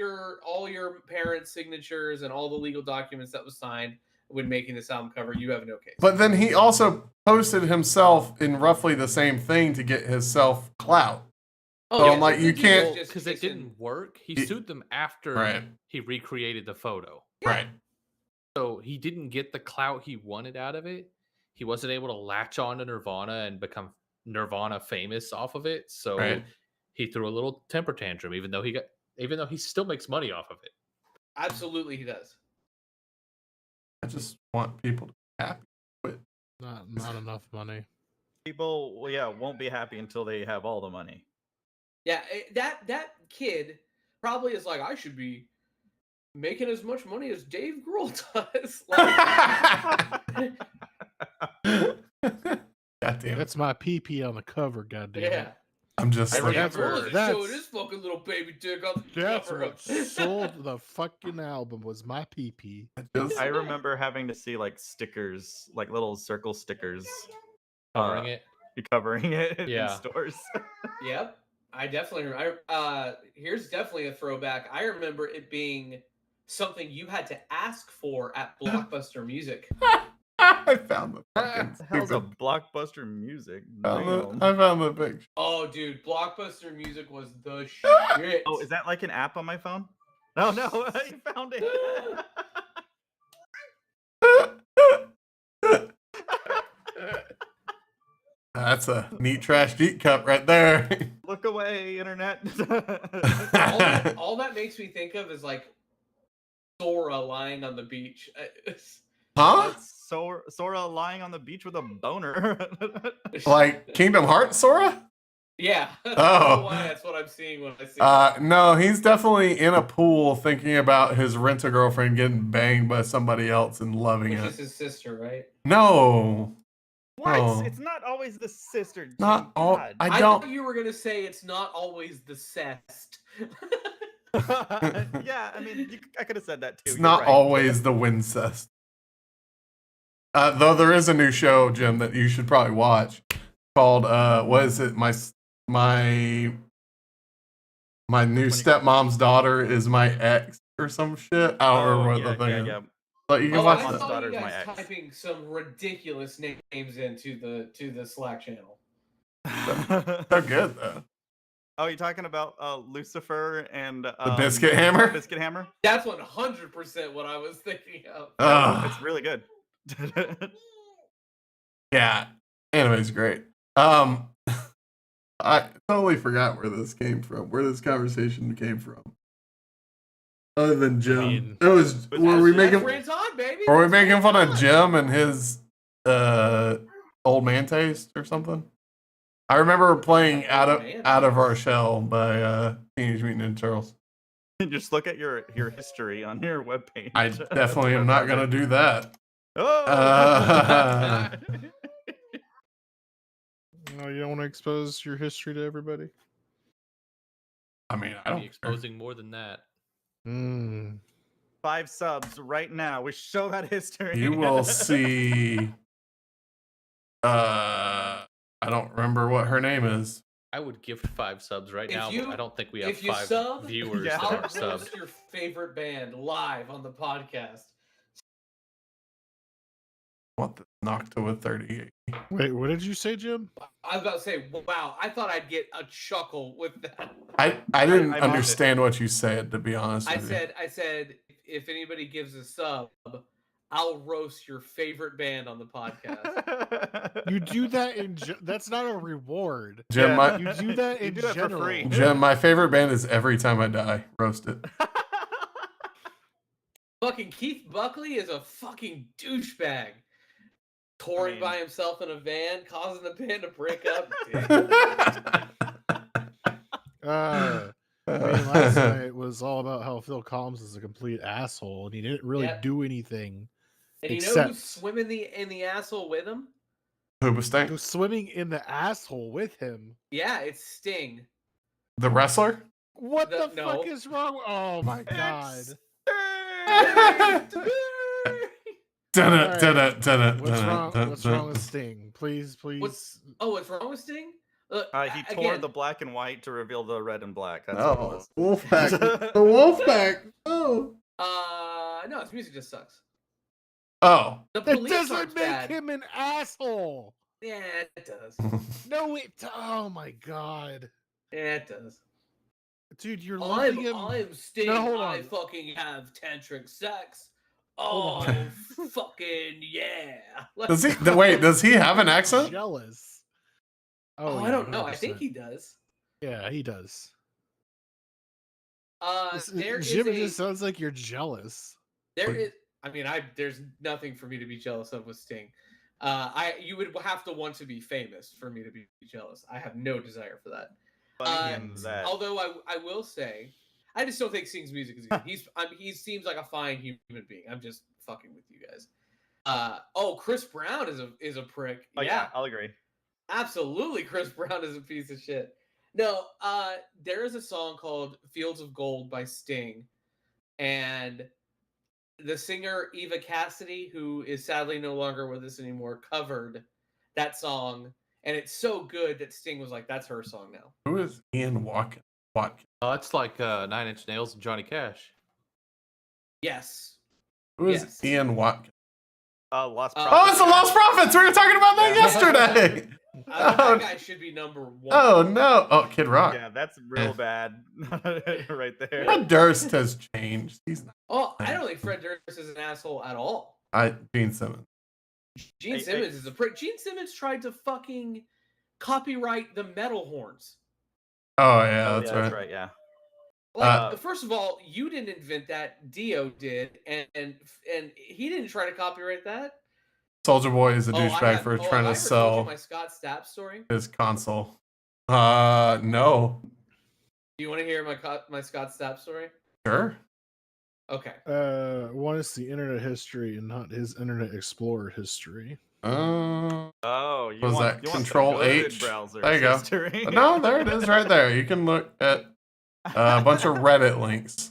all your parents' signatures and all the legal documents that was signed when making this album cover. You have no case.
But then he also posted himself in roughly the same thing to get his self clout. So I'm like, you can't,
because it didn't work. He sued them after he recreated the photo.
Right.
So he didn't get the clout he wanted out of it. He wasn't able to latch on to Nirvana and become Nirvana famous off of it. So he threw a little temper tantrum, even though he still makes money off of it.
Absolutely, he does.
I just want people to be happy.
Not enough money.
People, won't be happy until they have all the money.
Yeah, that kid probably is like, I should be making as much money as Dave Grohl does.
Goddamn.
That's my PP on the cover, goddamn.
Yeah.
I'm just
showing this fucking little baby dick on the cover.
What sold the fucking album was my PP.
I remember having to see like stickers, like little circle stickers, covering it in stores.
Yep, I definitely. Here's definitely a throwback. I remember it being something you had to ask for at Blockbuster Music.
I found the fucking
hell's a Blockbuster Music?
I found the picture.
Oh, dude, Blockbuster Music was the shit.
Oh, is that like an app on my phone? No, I found it.
That's a neat trash deep cup right there.
Look away, internet.
all that makes me think of is like Sora lying on the beach.
Huh?
Sora lying on the beach with a boner.
Like Kingdom Hearts Sora?
Yeah.
Oh.
That's what I'm seeing when I see
no, he's definitely in a pool thinking about his rent-a-girlfriend getting banged by somebody else and loving it.
Which is his sister, right?
No.
What?
Oh.
It's not always the sister.
Not all.
I thought you were gonna say it's not always the cest.
Yeah, I mean, I could have said that too.
It's not always the Wincest. Though there is a new show, Jim, that you should probably watch called what is it? My new stepmom's daughter is my ex or some shit. I don't remember what the thing is. But you can watch
I
that.
saw you guys typing some ridiculous names into the Slack channel.
They're good though.
Oh, you're talking about Lucifer and
the Biscuit Hammer?
Biscuit Hammer?
That's 100% what I was thinking of.
It's really good.
Yeah, anime's great. I totally forgot where this came from. Where this conversation came from. Other than Jim,
mean,
it was. Were we making?
That's on, baby.
Were we
That's
making fun of
on.
Jim and his old man taste or something? I remember playing out of Our Shell by Teenage Mutant Ninja Turtles.
Just look at your history on your webpage.
I definitely am not gonna do that.
Oh!
No, you don't want to expose your history to everybody.
I mean, I
Be
don't care.
exposing more than that.
5 subs right now. We show that history.
You will see. I don't remember what her name is.
I would gift 5 subs right now, but I don't think we have
if you
5
sub,
viewers
yeah.
that
I'll
are
roast
subbed.
your favorite band live on the podcast.
What the Noctua 38?
Wait, what did you say, Jim?
I was about to say, wow, I thought I'd get a chuckle with that.
I didn't
I mocked
understand what you said, to be honest.
I
with you.
said, if anybody gives a sub, I'll roast your favorite band on the podcast.
You do that that's not a reward.
Jim,
Yeah.
You do that
You
in
do that for
general.
free.
Jim, my favorite band is Every Time I Die. Roast it.
Fucking Keith Buckley is a fucking douchebag. Touring by himself in a van, causing the band to break up.
Last night was all about how Phil Collins is a complete asshole, and he didn't really do anything.
And you know who's swimming in the asshole with him?
Hoobastank?
Who's swimming in the asshole with him?
Yeah, it's Sting.
The wrestler?
What the fuck is wrong? Oh my god! What's wrong with Sting? Please.
What's wrong with Sting? Look,
he tore the black and white to reveal the red and black. That's what it was.
Wolfpack. The Wolfpack. Oh.
No, his music just sucks.
Oh.
The
That
police
doesn't
aren't
make
bad.
him an asshole.
Yeah, it does.
No, oh my god.
Yeah, it does.
Dude, you're lumping him.
I'm Sting.
No, hold
I
on.
fucking have tantric sex.
Hold
Oh, fucking yeah.
Does he? Wait, does he have an accent?
Jealous.
Oh,
yeah,
I don't know. I
100%.
think he does.
Yeah, he does.
There
Jim,
is
it just sounds like you're jealous.
there is. I mean, there's nothing for me to be jealous of with Sting. You would have to want to be famous for me to be jealous. I have no desire for that. Although I will say, I just don't think Sting's music is good. He seems like a fine human being. I'm just fucking with you guys. Chris Brown is a prick.
Oh, yeah, I'll agree.
Absolutely, Chris Brown is a piece of shit. No, there is a song called "Fields of Gold" by Sting, and the singer Eva Cassidy, who is sadly no longer with us anymore, covered that song, and it's so good that Sting was like, "That's her song now."
Who is Ian Watkins?
It's like 9 Inch Nails and Johnny Cash.
Yes.
Who is Ian Watkins?
Lost
Oh,
Prophets.
it's the Lost Prophets. We were talking about that yesterday.
That guy should be number 1.
Oh no! Oh, Kid Rock.
Yeah, that's real bad right there.
Fred Durst has changed. He's not.
Oh, I don't think Fred Durst is an asshole at all.
Gene Simmons.
Gene Simmons is a prick. Gene Simmons tried to fucking copyright the metal horns.
Oh yeah, that's right.
That's right. Yeah.
Like, first of all, you didn't invent that. Dio did, and he didn't try to copyright that.
Soldier Boy is a douchebag for trying to sell
my Scott Stapp story.
his console. No.
Do you want to hear my Scott Stapp story?
Sure.
Okay.
One is the internet history and not his Internet Explorer history.
You
was
want,
that Control H? There you go.
History.
No, there it is, right there. You can look at a bunch of Reddit links.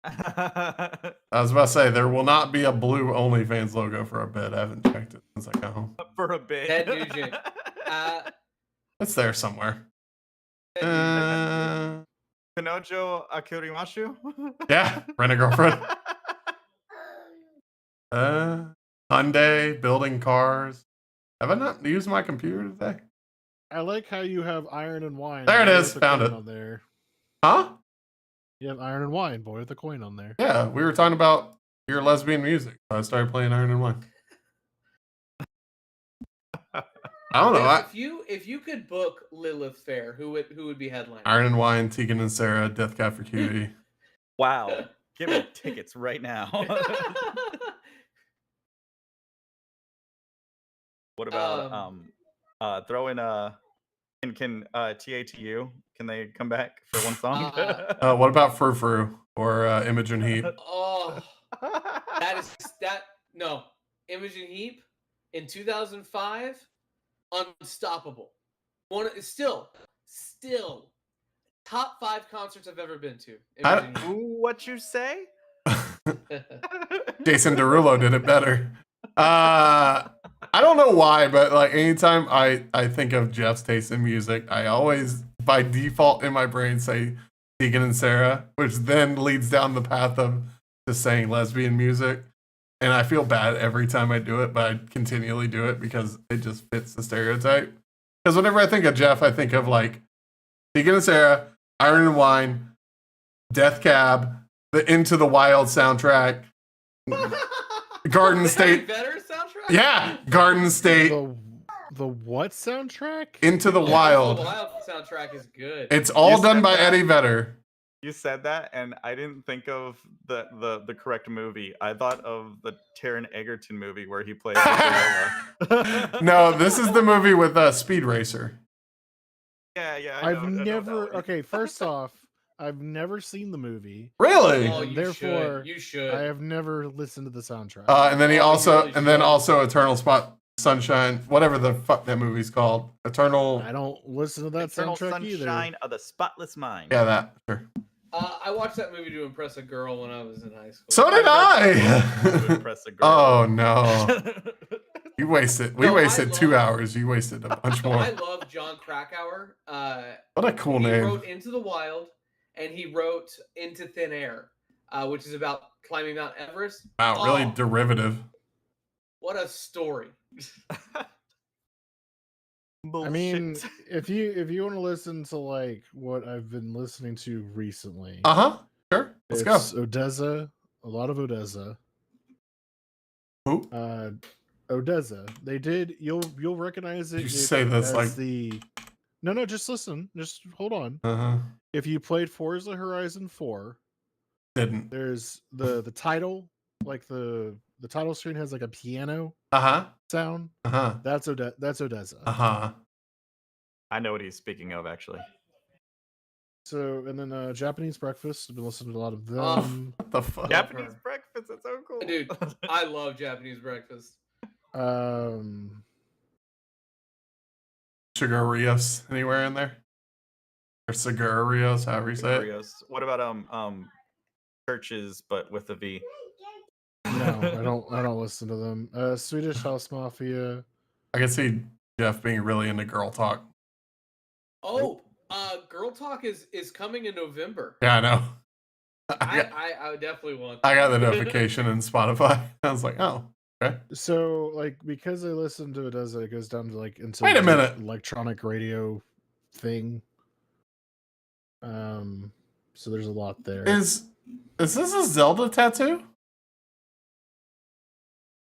I was about to say there will not be a blue OnlyFans logo for a bit. I haven't checked it since I got home.
For a bit.
Ted Nugent.
It's there somewhere.
Kanojo Akurimashu?
Yeah, Rent a Girlfriend. Hyundai, building cars. Have I not used my computer today?
I like how you have Iron and Wine.
There it
Boy
is.
with the
Found
coin
it.
On there.
Huh?
You have Iron and Wine, Boy with the coin on there.
Yeah, we were talking about your lesbian music. So I started playing Iron and Wine. I don't know.
If you could book Lilith Fair, who would be headlining?
Iron and Wine, Tegan and Sarah, Death Cab for Cutie.
Wow. Give me tickets right now. What about throw in can TATU, can they come back for one song?
What about Frou Frou or Imogen Heap?
Oh, no. Imogen Heap in 2005, unstoppable. Still top 5 concerts I've ever been to. Imogen Heap.
What you say?
Jason Derulo did it better. I don't know why, but like anytime I think of Jeff's taste in music, I always by default in my brain say Tegan and Sarah, which then leads down the path of just saying lesbian music. And I feel bad every time I do it, but I continually do it because it just fits the stereotype. Because whenever I think of Jeff, I think of like Tegan and Sarah, Iron and Wine, Death Cab, the Into the Wild soundtrack, Garden State.
Better soundtrack?
Yeah, Garden State.
The what soundtrack?
Into the Wild.
The Wild soundtrack is good.
It's all done by Eddie Vedder.
You said that, and I didn't think of the correct movie. I thought of the Taron Egerton movie where he played the gorilla.
No, this is the movie with Speed Racer.
Yeah.
I've never. Okay, first off, I've never seen the movie.
Really?
Oh, you should.
I have never listened to the soundtrack.
And then
really
also Eternal Spot Sunshine, whatever the fuck that movie's called. Eternal.
I don't listen to that
Eternal
soundtrack
Sunshine
either.
of the Spotless Mind.
Yeah, that. Sure.
I watched that movie to impress a girl when I was in high school.
So did
To
I.
impress a girl.
Oh no. You wasted. We
No,
wasted
I
2
love-
hours. You wasted a bunch more.
I love John Krakauer.
What a cool
He
name.
wrote Into the Wild, and he wrote Into Thin Air, which is about climbing Mount Everest.
Wow, really
Oh,
derivative.
what a story!
I mean, if you want to listen to like what I've been listening to recently,
Sure. Let's
it's
go.
Odessa, a lot of Odessa.
Who?
Odessa. They did. You'll recognize it.
You say this
as
like
the. No. Just listen. Just hold on.
Uh-huh.
If you played Forza Horizon 4,
Didn't.
there's the title, like the title screen has like a piano
Uh-huh.
sound.
Uh-huh.
That's Odessa.
Uh-huh.
I know what he's speaking of, actually.
So, and then Japanese Breakfast. I've been listening to a lot of
Oh.
them.
What the fuck?
Japanese breakfast, it's so cool.
Dude, I love Japanese breakfast.
Sugar Rios anywhere in there? Or Cigar Rios, however you say it.
Oreos. What about churches but with a V?
No, I don't listen to them. Swedish House Mafia.
I can see Jeff being really into girl talk.
Oh, Girl Talk is coming in November.
Yeah, I know.
I would definitely want.
I got the notification in Spotify. I was like, oh, okay.
So, like, because I listen to Odessa, it goes down to like into
Wait a
the
minute.
electronic radio thing. So there's a lot there.
Is this a Zelda tattoo?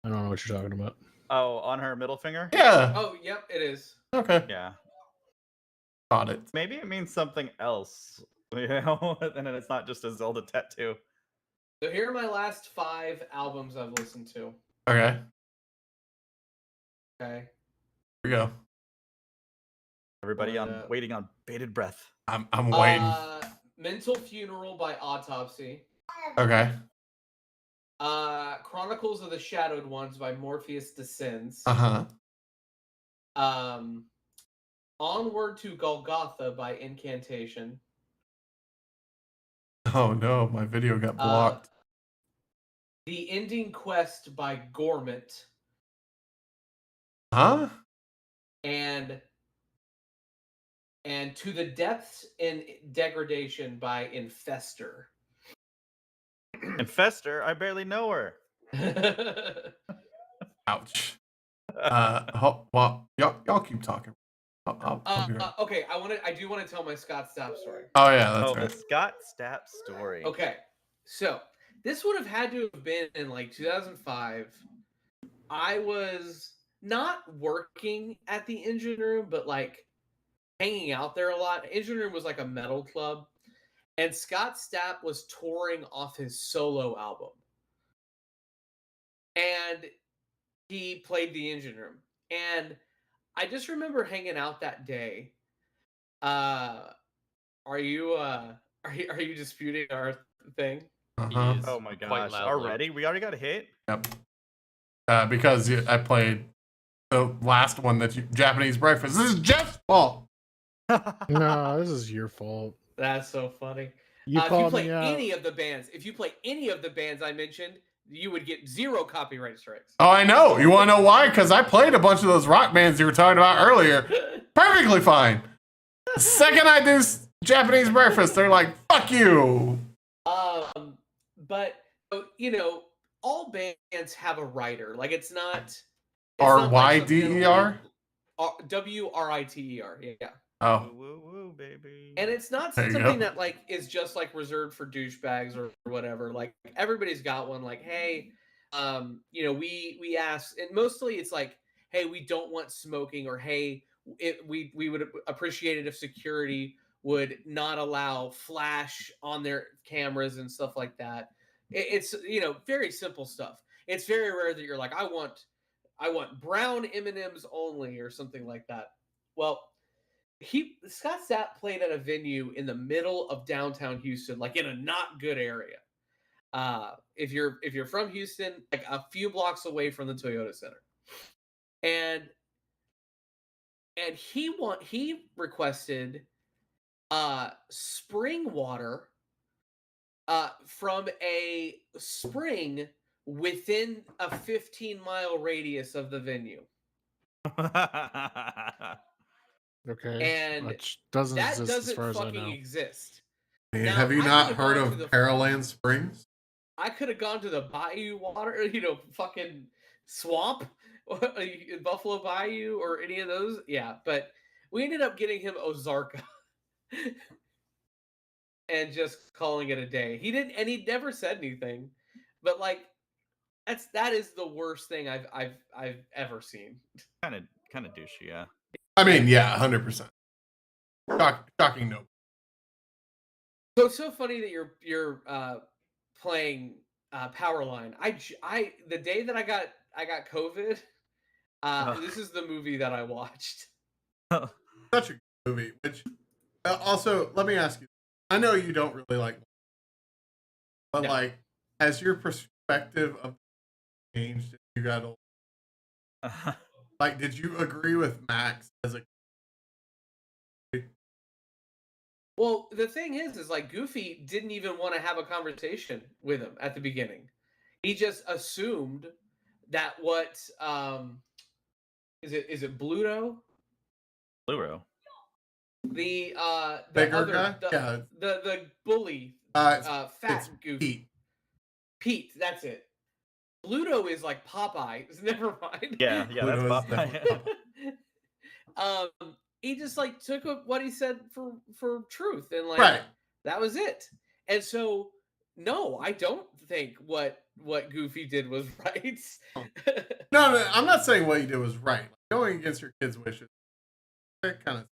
I don't know what you're talking about.
Oh, on her middle finger?
Yeah.
Oh, yep, it is.
Okay.
Yeah.
Got it.
Maybe it means something else, you know? And then it's not just a Zelda tattoo.
So here are my last 5 albums I've listened to.
Okay.
Okay.
Here we go.
Everybody
But,
waiting on bated breath.
I'm waiting.
Mental Funeral by Autopsy.
Okay.
Chronicles of the Shadowed Ones by Morpheus Descends.
Uh-huh.
Onward to Golgotha by Incantation.
Oh no, my video got blocked.
The Ending Quest by Gormit.
Huh?
And To the Depths in Degradation by Infester.
And Fester, I barely know her.
Ouch. Well, y'all keep talking. I'll be right.
Okay, I do want to tell my Scott Stapp story.
Oh yeah, that's
The
right.
Scott Stapp story.
Okay, so this would have had to have been in like 2005. I was not working at the engine room, but like hanging out there a lot. Engine room was like a metal club, and Scott Stapp was touring off his solo album, and he played the engine room. And I just remember hanging out that day. Are you disputing our thing?
Uh-huh.
He is
Oh my
quite
gosh!
loudly.
Already, we already got a hit.
Yep. Because I played the last one that Japanese breakfast. This is Jeff's fault.
No, this is your fault.
That's so funny.
You
If you
called
play
me out.
any of the bands, I mentioned, you would get 0 copyright strikes.
Oh, I know. You want to know why? Because I played a bunch of those rock bands you were talking about earlier. Perfectly fine. The second I do Japanese breakfast, they're like, fuck you.
But you know, all bands have a writer. Like it's not
R-Y-D-E-R?
WRITER. Yeah.
Oh,
Woo woo, baby.
And it's not
There you
something
go.
that like is just like reserved for douchebags or whatever. Like everybody's got one. Like, hey, you know, we ask, and mostly it's like, hey, we don't want smoking, or hey, we would appreciate it if security would not allow flash on their cameras and stuff like that. It's, you know, very simple stuff. It's very rare that you're like, I want brown M&Ms only or something like that. Well, Scott Stapp played at a venue in the middle of downtown Houston, like in a not good area. If you're from Houston, like a few blocks away from the Toyota Center, and he requested spring water from a spring within a 15-mile radius of the venue.
Okay.
And
Which doesn't
that
exist as
doesn't
far as I
fucking
know.
exist.
man,
Now,
have you
I
not
could've
heard
gone
of
to the-
Pearland Springs?
I could have gone to the Bayou Water, you know, fucking swamp, Buffalo Bayou, or any of those. Yeah, but we ended up getting him Ozarka and just calling it a day. He didn't, and he never said anything. But like, that is the worst thing I've ever seen.
kind of douchey, yeah.
I mean, yeah, 100%. Shocking no.
So it's so funny that you're playing Powerline. The day that I got COVID, this is the movie that I watched.
Such a good movie. Which also, let me ask you. I know you don't really like, but
No.
like, has your perspective of changed as you got older? Like, did you agree with Max as a?
Well, the thing is like Goofy didn't even want to have a conversation with him at the beginning. He just assumed that what is it Bluto?
Bluro.
The
Bigger
other
guy? Yeah.
the bully
It's
fat Goofy. Pete, that's it. Bluto is like Popeye. Never mind.
Yeah, that's
Bluto is
Popeye.
definitely
He just like took what he said for truth, and like
Right.
that was it. And so no, I don't think what Goofy did was right.
No, I'm not saying what you did was right. Like, going against your kids' wishes, that kind of.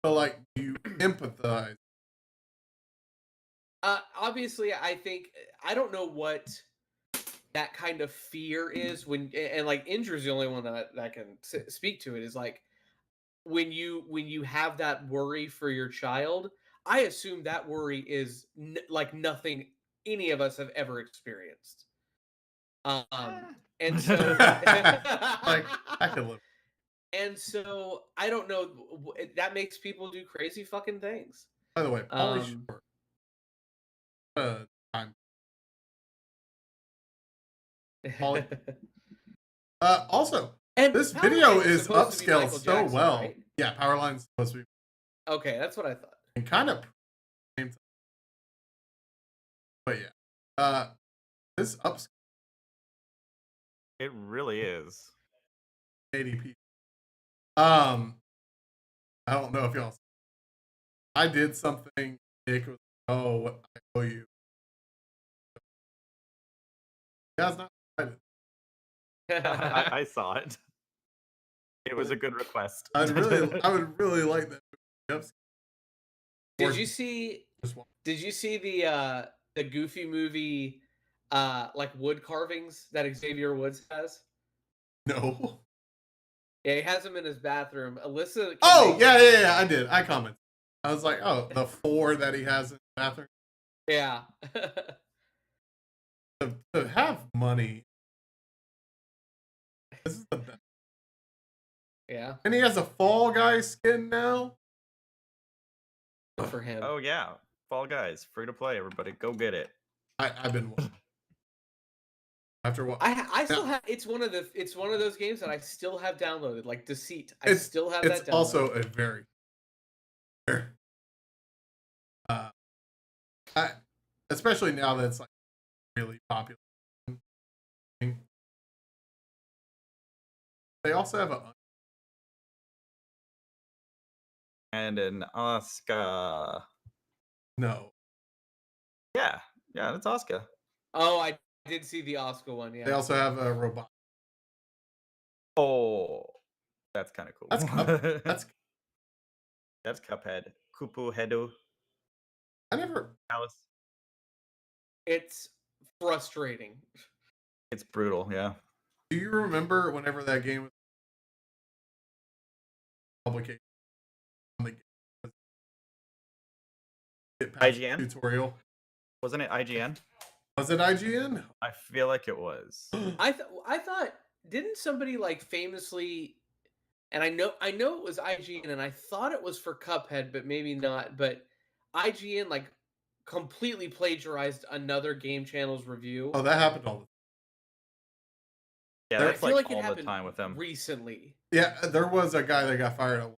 But like, you empathize.
Obviously, I think I don't know what that kind of fear is when, and like Indra's the only one that can speak to it. Is like when you have that worry for your child. I assume that worry is like nothing any of us have ever experienced. And so
Like, I could live.
and so I don't know, that makes people do crazy fucking things.
By the way, Pauly Shore. Time. Pauly. Also,
And
this
Powerline
video is
supposed to be
upscaled
Michael
so
Jackson,
well.
right?
Yeah, Powerline's supposed to be
Okay, that's what I thought.
and kind of. But yeah, this upscale
It really is.
80p. I don't know if y'all. I did something. Nick was, oh, what I owe you. You guys not excited.
I saw it. was a good request.
I would really like that. Yep.
Did you see the Goofy movie like wood carvings that Xavier Woods has?
No.
Yeah, he has them in his bathroom. Alyssa.
Oh, yeah. I did. I commented. I was like, oh, the 4 that he has in the bathroom.
Yeah.
To have money. This is the best.
Yeah.
And he has a Fall Guy skin now.
Good for him.
Oh yeah, Fall Guys, free to play. Everybody, go get it.
I've been after what
I still have. It's one of those games that I still have downloaded, like Deceit. I still have that downloaded.
It's also a very especially now that it's like really popular. They also have
And an Oscar.
no.
Yeah, that's Oscar.
Oh, I did see the Oscar one. Yeah.
They also have a robot.
Oh, that's kind of cool. That's Cuphead. Kupu Hedu.
I never.
Alice.
It's frustrating.
It's brutal. Yeah.
Do you remember whenever that game was publication?
IGN
tutorial.
Wasn't it IGN?
Was it IGN?
I feel like it was.
I thought didn't somebody like famously, and I know it was IGN, and I thought it was for Cuphead, but maybe not. But IGN like completely plagiarized another game channel's review.
Oh, that happened all the time.
Yeah, that's like all the time with them
recently.
Yeah, there was a guy that got fired.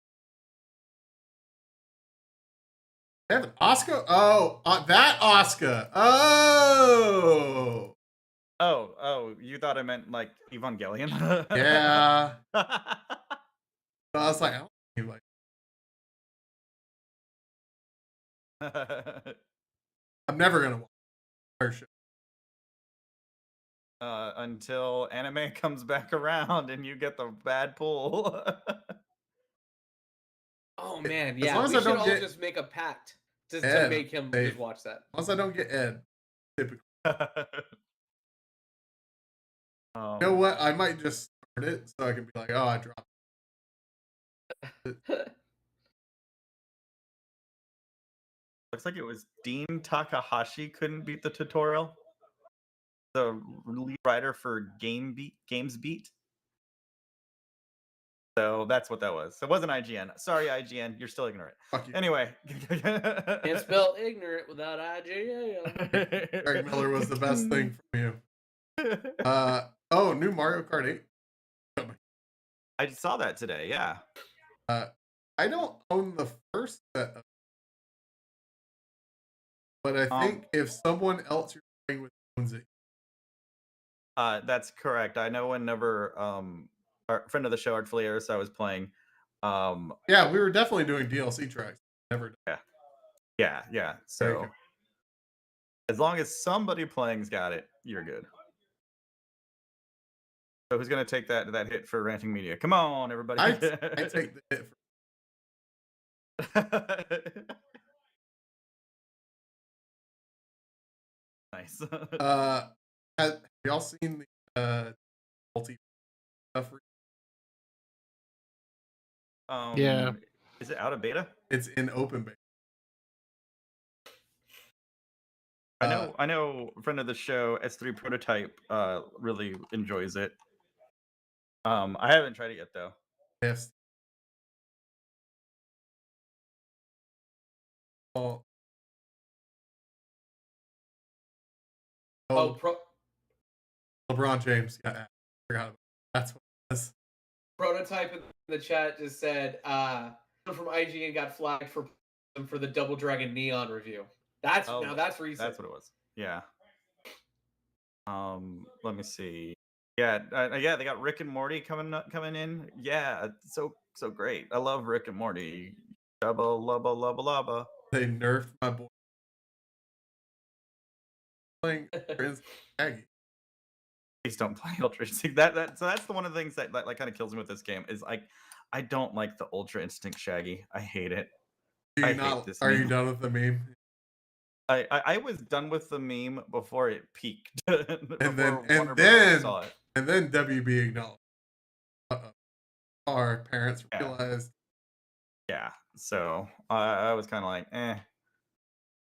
They have an Oscar? Oh, that Oscar. Oh,
you thought I meant like Evangelion?
yeah. So I was like, I don't think I'm never gonna watch our show.
Until anime comes back around and you get the bad pull.
Oh man,
As
yeah.
long as
We
I
should
don't
all
get
just make a pact to
Ed
make him
safe.
just watch that.
Once I don't get Ed, typically.
You
know what? I might just start it so I can be like, oh, I dropped it.
Looks like it was Dean Takahashi couldn't beat the tutorial. The lead writer for Games Beat. So that's what that was. So it wasn't IGN. Sorry, IGN. You're still ignorant.
Fuck you.
Anyway.
Can't spell ignorant without IGN.
Greg Miller was the best thing from you. New Mario Kart 8.
I saw that today, yeah.
I don't own the first set of, but I think if someone else you're playing with owns it.
That's correct. I know whenever our friend of the show, Art Flares, I was playing.
Yeah, we were definitely doing DLC tracks. Never done.
Yeah. So as long as somebody playing's got it, you're good. So who's gonna take that hit for ranting media? Come on, everybody.
I take the hit for
Nice.
Have y'all seen the multi stuff?
Yeah.
Is it out of beta?
It's in open beta.
I know a friend of the show, S3 Prototype, really enjoys it. I haven't tried it yet though.
Yes. LeBron James. Yeah, I forgot about that. That's what it was.
Prototype in the chat just said from IGN got flagged for the Double Dragon Neon review. That's recent.
That's what it was. Yeah. Let me see. Yeah, they got Rick and Morty coming in. Yeah, so great. I love Rick and Morty. Lubba lubba lubba lubba.
They nerfed my boy. Playing Prince Aggie.
please don't play Ultra Instinct. So that's the one of the things that like kind of kills me with this game is like I don't like the Ultra Instinct Shaggy. I hate it. I hate this
Are you
meme.
done with the meme?
I was done with the meme before it peaked.
And
Warner Brothers saw it.
then WB acknowledged. Our parents
Yeah.
realized.
Yeah. So I was kind of like, eh.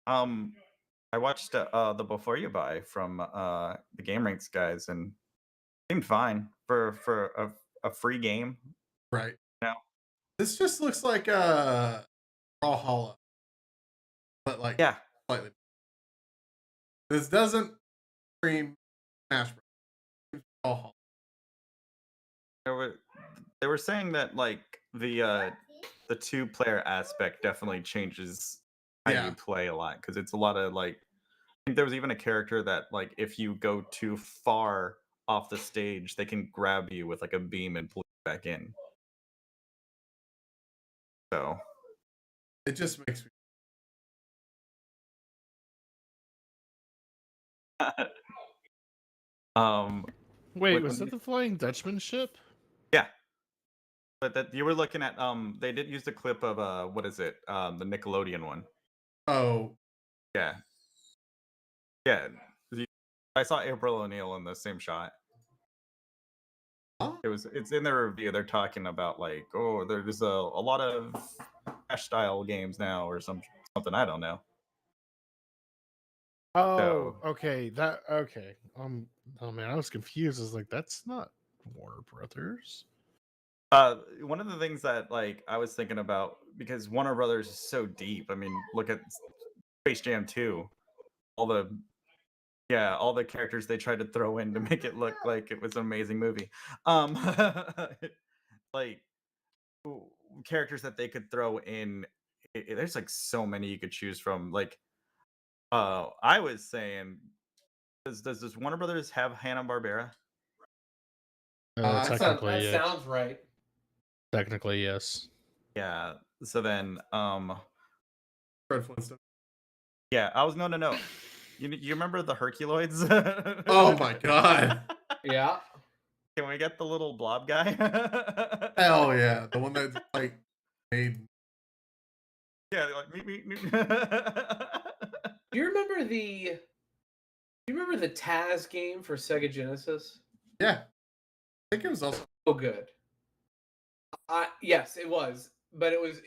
I watched the Before You Buy from the Game Ranks guys, and it seemed fine for a free game.
Right.
You know?
This just looks like a Brawlhalla, but like slightly. This doesn't scream Smash Bros. Brawlhalla.
They were saying that like the 2-player aspect definitely changes how you play a lot, because it's a lot of like I think there was even a character that like if you go too far off the stage, they can grab you with like a beam and pull you back in. So
it just makes me.
Wait, was that the Flying Dutchman ship?
Yeah. But that you were looking at they did use the clip of what is it? The Nickelodeon one.
Oh.
Yeah. Yeah. I saw April O'Neil in the same shot.
Oh.
It's in their review. They're talking about like, oh, there's a lot of Smash style games now or something. I don't know.
Oh, okay. Okay. Oh man, I was confused. I was like, that's not Warner Brothers.
One of the things that like I was thinking about, because Warner Brothers is so deep. I mean, look at Space Jam 2. All the characters they tried to throw in to make it look like it was an amazing movie. Like characters that they could throw in. There's like so many you could choose from. Like, I was saying, does Warner Brothers have Hanna-Barbera?
Technically,
that sounds right.
Technically, yes.
Yeah. So then,
Fred Flintstone.
yeah, I was no. You remember the Herculoids?
Oh my god.
Yeah.
Can we get the little blob guy?
Hell yeah, the one that's like made.
Yeah, like me.
Do you remember the Taz game for Sega Genesis?
Yeah, I think it was also
good. Yes, it was, but it was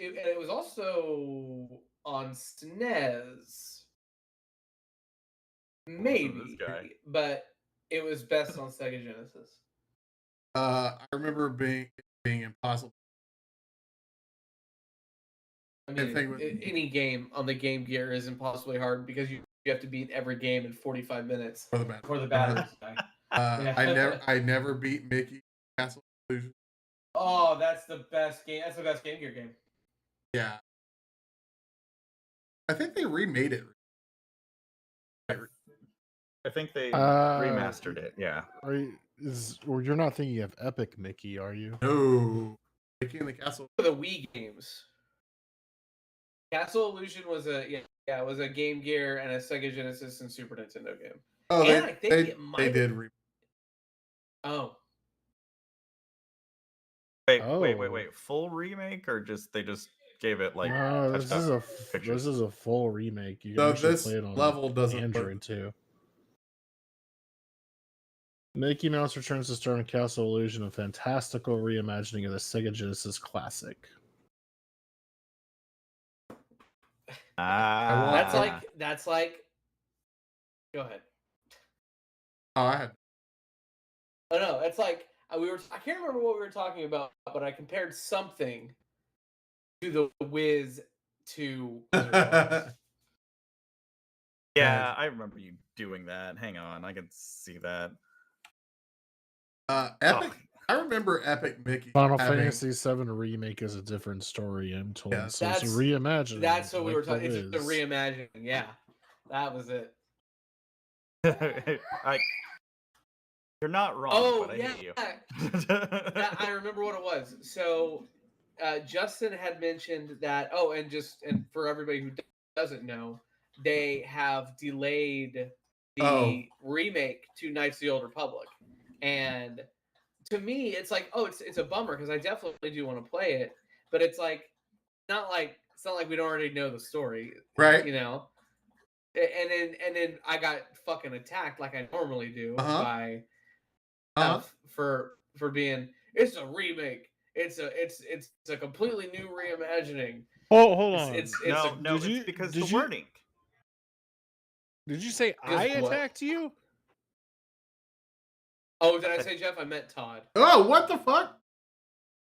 also on SNES. Maybe, but it was best on Sega Genesis.
I remember being impossible.
I mean, any game on the Game Gear is impossibly hard because you have to beat every game in 45 minutes for the batteries.
I never beat Mickey Castle Illusion.
Oh, that's the best game. That's the best Game Gear game.
Yeah, I think they remade it.
I think they remastered it. Yeah.
You're not thinking of Epic Mickey, are you?
No, Mickey in the Castle.
For the Wii games. Castle Illusion was it was a Game Gear and a Sega Genesis and Super Nintendo game.
Oh,
and I think
they did.
Oh.
Wait. Full remake or they just gave it like?
No, this is a full remake. You can actually play it on
level doesn't
Android too. Mickey Mouse Returns to Star and Castle Illusion, a fantastical reimagining of the Sega Genesis classic.
That's like. Go ahead.
Oh, I had.
Oh no, it's like I can't remember what we were talking about, but I compared something to the Wiz to.
Yeah, I remember you doing that. Hang on, I can see that.
Epic. I remember Epic Mickey.
Final Fantasy VII Remake is a different story, I'm told.
Yeah,
so it's a reimagining.
That's what we were talking. It's just a reimagining. Yeah, that was it.
You're not wrong.
Oh
but I
yeah,
hate you.
I remember what it was. So Justin had mentioned that. Oh, and for everybody who doesn't know, they have delayed the remake to Knights of the Old Republic. And to me, it's like, oh, it's a bummer because I definitely do want to play it, but it's like not like it's not like we don't already know the story,
Right.
you know. And then I got fucking attacked like I normally do by for being it's a remake. It's a completely new reimagining.
Oh, hold on.
It's
because the wording.
Did you say I attacked you?
Oh, did I say Jeff? I meant Todd.
Oh, what the fuck?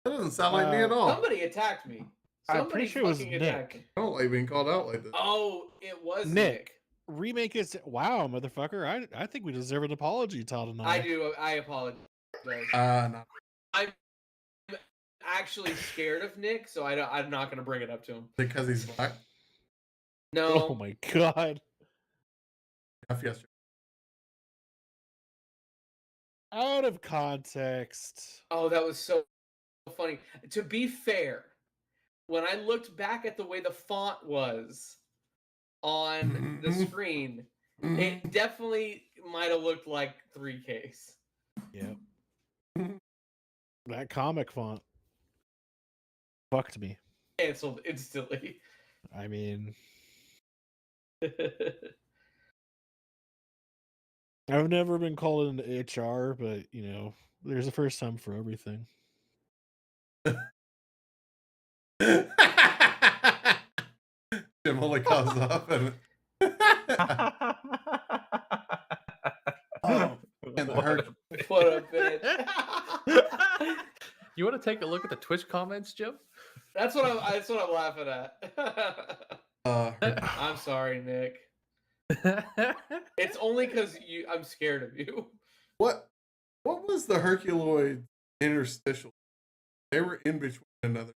That doesn't sound like me at all.
Somebody attacked me.
I'm pretty sure it was Nick.
Me.
I don't like being called out like this.
Oh, it was
Nick. Remake is wow, motherfucker. I think we deserve an apology, Todd and I.
I do. I apologize.
No.
I'm actually scared of Nick, so I'm not going to bring it up to him
Because he's black.
No.
Oh my god.
Yes.
Out of context.
Oh, that was so funny. To be fair, when I looked back at the way the font was on the screen, it definitely might have looked like 3Ks.
Yep. That comic font fucked me.
Canceled instantly.
I mean, I've never been called into HR, but you know, there's a first time for everything.
Jim only comes up and and the hurt.
What a bitch.
You want to take a look at the Twitch comments, Jim?
That's what I'm laughing at. I'm sorry, Nick. It's only because I'm scared of you.
What was the Herculoid interstitial? They were in between another,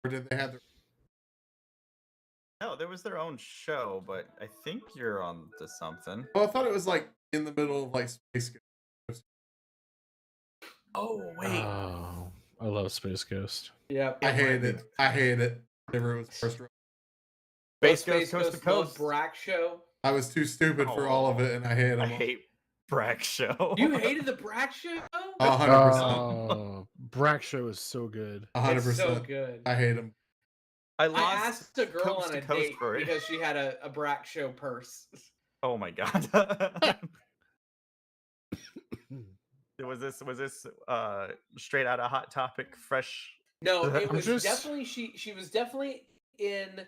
or did they have their?
No, there was their own show, but I think you're on to something.
Oh, I thought it was like in the middle of like Space Ghost.
Oh wait,
Oh, I love Space Ghost.
Yeah,
I hated it. I hated it. Whenever it was first.
Space Ghost Coast to Coast.
Brack show.
I was too stupid for all of it, and I hated them.
I hate Brack show.
You hated the Brack show?
100%.
Brack show is so good.
100%.
It's so good.
I hate them.
I asked a girl on a date
for it
because she had a Brack show purse.
Oh my god. Was this straight out of Hot Topic, fresh?
No, it was definitely she was definitely in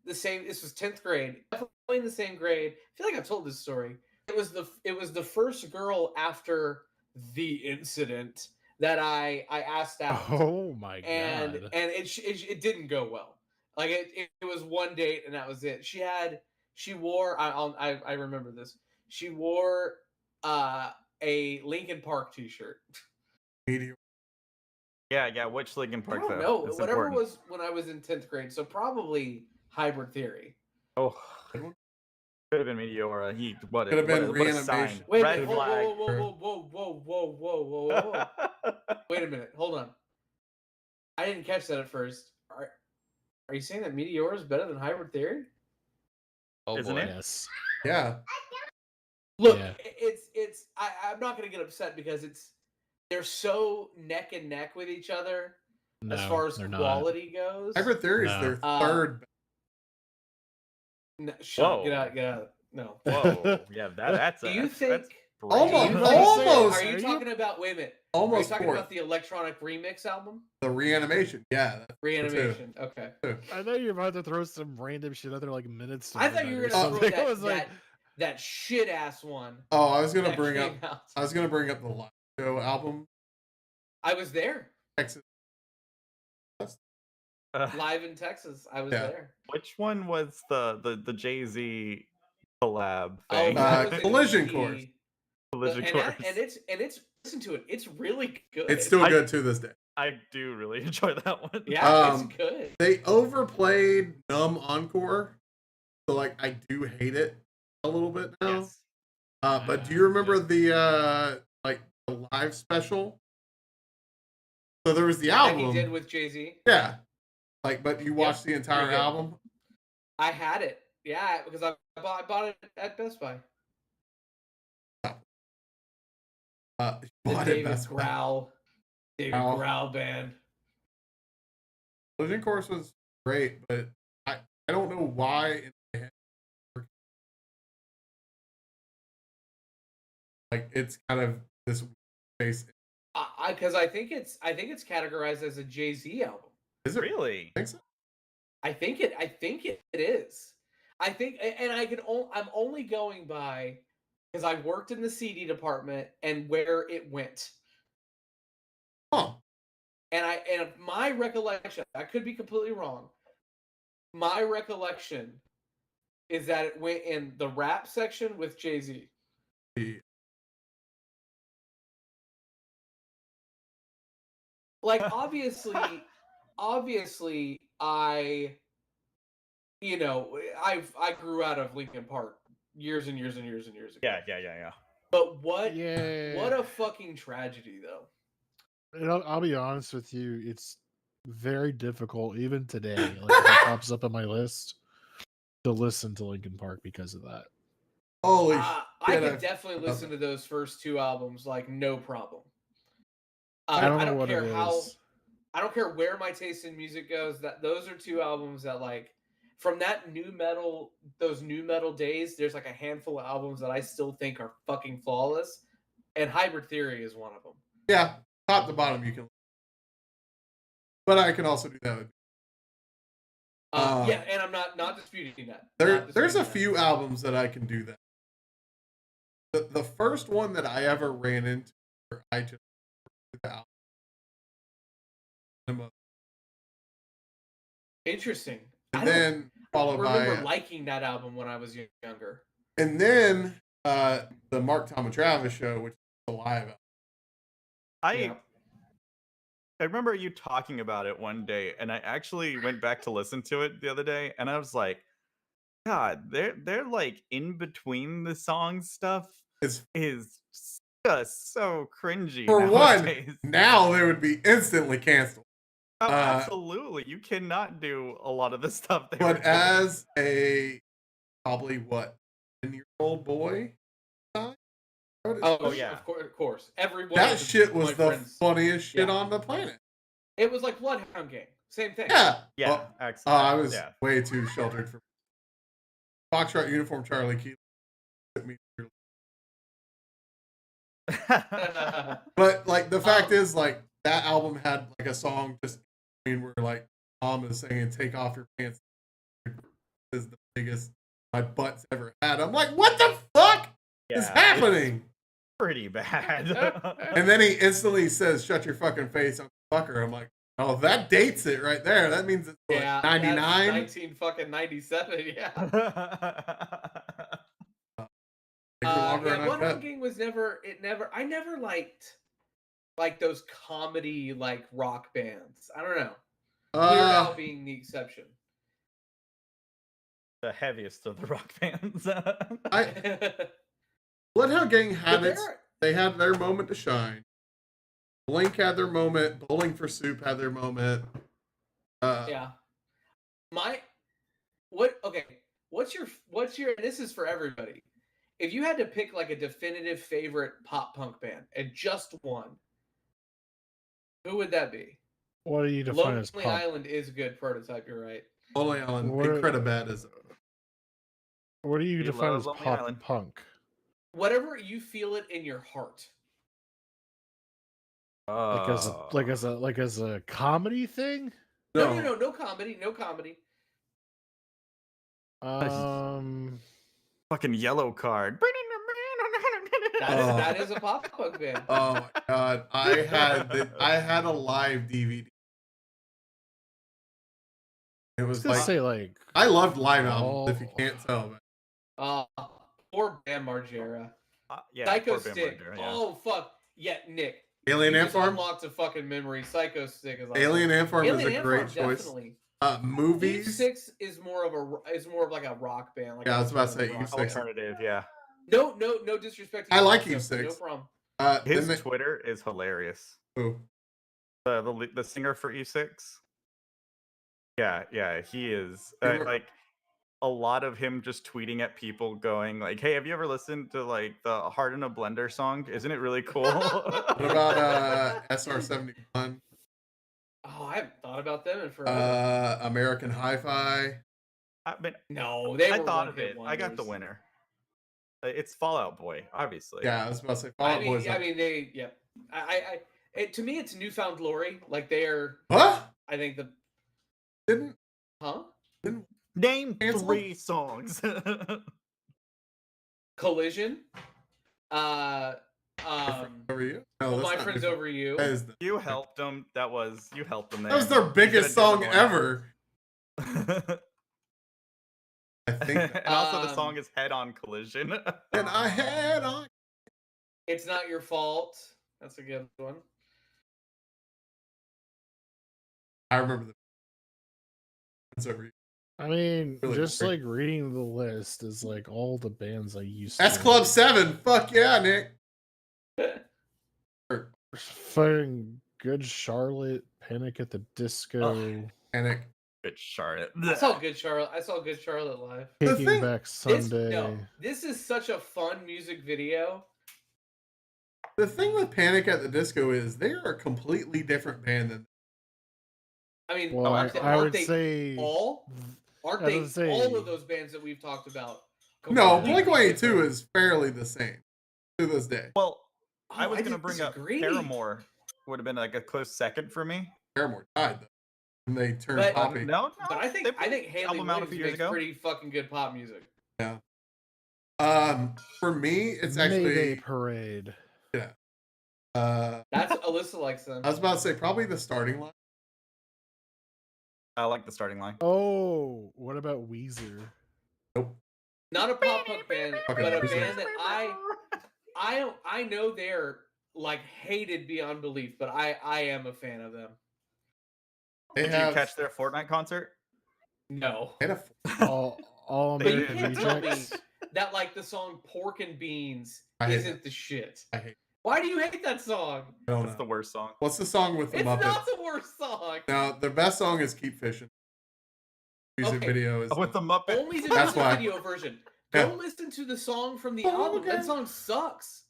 the same. This was 10th grade, definitely in the same grade. I feel like I've told this story. It was the first girl after the incident that I asked out.
Oh my god!
And it didn't go well. Like it was one date and that was it. She wore I remember this. She wore a Linkin Park t-shirt.
Yeah. Which Linkin Park?
I don't know. Whatever important. Was when I was in 10th grade. So probably Hybrid Theory.
Oh, could have been Meteora.
Could have been Reanimation.
Wait,
Red
whoa,
flag.
Whoa. Wait a minute. Hold on. I didn't catch that at first. Are you saying that Meteora is better than Hybrid Theory?
Oh,
isn't
boy.
it?
Yes.
Yeah.
Look, it's. I'm not gonna get upset because they're so neck and neck with each other as far as quality goes.
Hybrid Theory is their third.
No, shut up, get out. No.
Whoa. Yeah, that's.
Do you think?
Almost.
Are you talking about? Wait a minute.
Almost.
Are you talking about the electronic remix album?
The Reanimation. Yeah.
Reanimation. Okay.
I thought you were about to throw some random shit other like minutes.
I thought you were gonna throw that shit ass one.
Oh, I was gonna bring up the live show album.
I was there.
Texas.
Live in Texas. I was there.
Which one was the Jay-Z collab
thing?
Collision Course.
Collision Course.
And it's listen to it. It's really good.
It's still good to this day.
I do really enjoy that one.
Yeah, it's good.
They overplayed Numb Encore, so like I do hate it a little bit now.
Yes.
But do you remember the live special? So there was the album
that he did with Jay-Z.
Yeah. But you watched the entire album?
I had it. Yeah, because I bought it at Best Buy. The
Wanted
David
Best Friend.
Growl. David
Growl.
Growl band.
Collision Course was great, but I don't know why in my head, like it's kind of this space.
Because I think it's categorized as a Jay-Z album.
Is it
Really?
I think so.
I think it is. I think, and I'm only going by because I worked in the CD department and where it went.
Huh.
And my recollection, I could be completely wrong. My recollection is that it went in the rap section with Jay-Z. Like obviously I grew out of Linkin Park years and years and years and years ago.
Yeah.
But what
Yeah.
what a fucking tragedy though.
And I'll be honest with you, it's very difficult even today. Like if it pops up on my list to listen to Linkin Park because of that.
Holy
I
shit,
could definitely listen to those first two albums like no problem.
I don't know
I don't
what
care
it
how
is.
I don't care where my taste in music goes. That those are two albums that like from those new metal days. There's like a handful of albums that I still think are fucking flawless, and Hybrid Theory is one of them.
Yeah, top to bottom you can, but I can also do that.
Yeah, and I'm not disputing that.
There's a few albums that I can do that. The first one that I ever ran into, where I just the album.
Interesting.
And then followed
I remember
by
liking that album when I was younger.
and then the Mark Tom and Travis show, which is a live album.
I remember you talking about it one day, and I actually went back to listen to it the other day, and I was like, God, they're like in between the songs stuff is just so cringy.
For
nowadays.
one, now they would be instantly canceled.
Oh, absolutely. You cannot do a lot of the stuff they were
But
doing.
as a probably 10-year-old boy,
Oh yeah, of course. Everyone.
That shit was the
friends.
funniest shit on the planet.
It was like Bloodhound Gang. Same thing.
Yeah.
Yeah.
I was way too sheltered for Foxtrot Uniform Charlie Key. But like the fact is, like that album had like a song just where like Tom is saying "Take off your pants" is the biggest my butt's ever had. I'm like, what the fuck is happening?
Pretty bad.
And then he instantly says, "Shut your fucking face, Uncle Fucker." I'm like, oh, that dates it right there. That means it's like 99,
1997. Yeah. Bloodhound Gang was never. I never liked like those comedy like rock bands. I don't know. Weird Al being the exception.
The heaviest of the rock bands.
Bloodhound Gang had they had their moment to shine. Blink had their moment. Bowling for Soup had their moment.
Yeah. What's your and this is for everybody. If you had to pick like a definitive favorite pop punk band and just one, who would that be?
What do you define as pop?
Lonely Island is a good prototype, you're right.
Lonely Island, Incredibad is.
What do you define as pop punk?
Whatever you feel it in your heart.
Like as a comedy thing?
No comedy.
Fucking Yellow Card.
That is a pop punk band.
Oh my god! I had a live DVD. It was like I loved live albums. If you can't tell,
poor Bam Margera.
Yeah,
Psycho Stick. Margera, yeah. Oh fuck yeah, Nick.
Alien Ant Farm.
Unlocked a fucking memory. Psycho Stick is like
Alien Ant Farm is a great choice.
Definitely.
Movies.
Eve 6 is more of like a rock band. Like
I was about to say Eve 6.
Alternative, yeah.
No disrespect.
I like Eve 6.
No problem.
His Twitter is hilarious.
Who?
The singer for Eve 6. Yeah, he is like a lot of him just tweeting at people going like, "Hey, have you ever listened to like the Heart in a Blender song? Isn't it really cool?"
What about SR-71?
Oh, I haven't thought about them in forever.
American Hi-Fi.
I mean,
No, they
I
were
thought of
one-hit
it. I got the
wonders.
winner. It's Fallout Boy, obviously.
Yeah, I was about to say Fall
I
Out Boy's
mean,
up.
they, yeah. To me, it's newfound glory. Like they are.
What?
I think the.
Didn't
Huh?
Name
Cancel?
3 songs.
Collision.
My Friends Over You? No,
Well,
that's
My
not
Friends
New-
Over You.
That is the-
You helped them. You helped them there.
That was their biggest song ever.
ever.
I think.
And also the song is Head On Collision.
And I had on.
It's Not Your Fault. That's a good one.
I remember the Friends Over You.
I mean,
Really
just
great.
like reading the list is like all the bands I used
That's
to.
Club 7. Fuck yeah, Nick.
Fucking Good Charlotte, Panic at the Disco,
Panic.
Good Charlotte.
I saw Good Charlotte live.
The
Taking
thing-
Back
This,
Sunday.
no, this is such a fun music video.
The thing with Panic at the Disco is they're a completely different band than.
I mean,
Well,
aren't
I would
they
say
all? Aren't
I
they
would say-
all of those bands that we've talked about?
No,
completely
Blink-182
different?
is fairly the same to this day.
Well,
Oh,
I was going to bring up
disagree.
Paramore. Would have been like a close second for me.
Paramore died though, and they turned
But-
poppy.
No,
But I
they
think
put
Haley
album out a
Williams
few years
makes
ago.
pretty fucking good pop music.
For me, it's
Mayday
actually
Parade.
uh,
That's Alyssa likes them.
I was about to say probably the starting line.
I like the starting line.
Oh, what about Weezer?
Nope.
Not a pop punk band,
Okay,
but a
Weezer.
band that I know they're like hated beyond belief, but I am a fan of them.
They
Did
have
you catch their Fortnite concert?
No,
they had a
All
but you
American
can't tell me
Rejects.
that like the song "Pork and Beans"
I hate
isn't the shit.
I hate.
Why do you hate that song?
I don't
That's the
know.
worst song.
What's the song with the
It's
Muppets?
not the worst song.
No, the best song is "Keep Fishing." Music
Okay.
video is
With the Muppet.
Only the
That's
music
why.
video version.
Yeah.
Go listen to the song from the
Oh,
album.
okay.
That song sucks.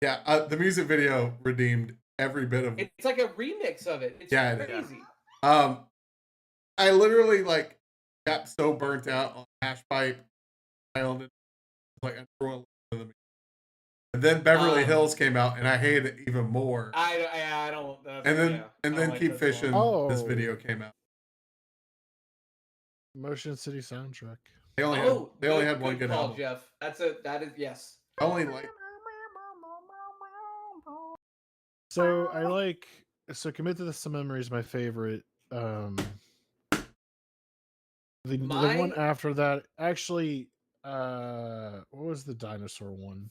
yeah. The music video redeemed every bit of.
It's like a remix of it. It's
Yeah, it is.
crazy.
I literally like got so burnt out on Hash Pipe Island, like I never want to listen to them. And then Beverly Hills came out, and I hated it even more.
I don't. That's,
And then
yeah, I
and
don't
then
like
Keep
that
Fishing.
song.
This
Oh.
video came out.
Motion City soundtrack.
They only had one good
call,
album.
Jeff. That is yes.
I only like
So I like Commit to Some Memories, my favorite. The one
My-
after that, actually, what was the dinosaur one?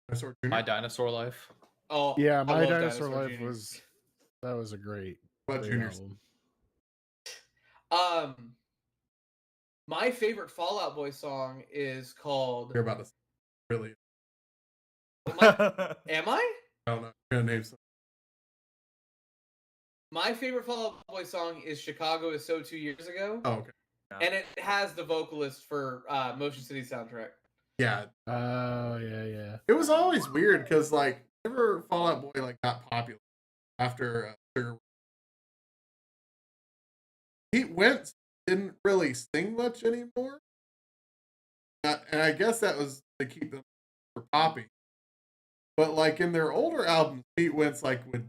Dinosaur Jr.
My Dinosaur Life.
Oh
Yeah,
I
My
love
Dinosaur Life
Jr.
was a great,
What
great
Junior's?
album.
My favorite Fallout Boy song is called.
You're about to really.
Am I?
I don't know. I'm gonna name some.
My favorite Fallout Boy song is "Chicago Is So 2 Years Ago,"
Oh, okay.
and it has the vocalist for Motion City soundtrack.
Yeah,
Oh yeah.
it was always weird because like whenever Fall Out Boy like got popular after Sugar, Pete Wentz didn't really sing much anymore, and I guess that was to keep them for poppy. But like in their older albums, Pete Wentz like would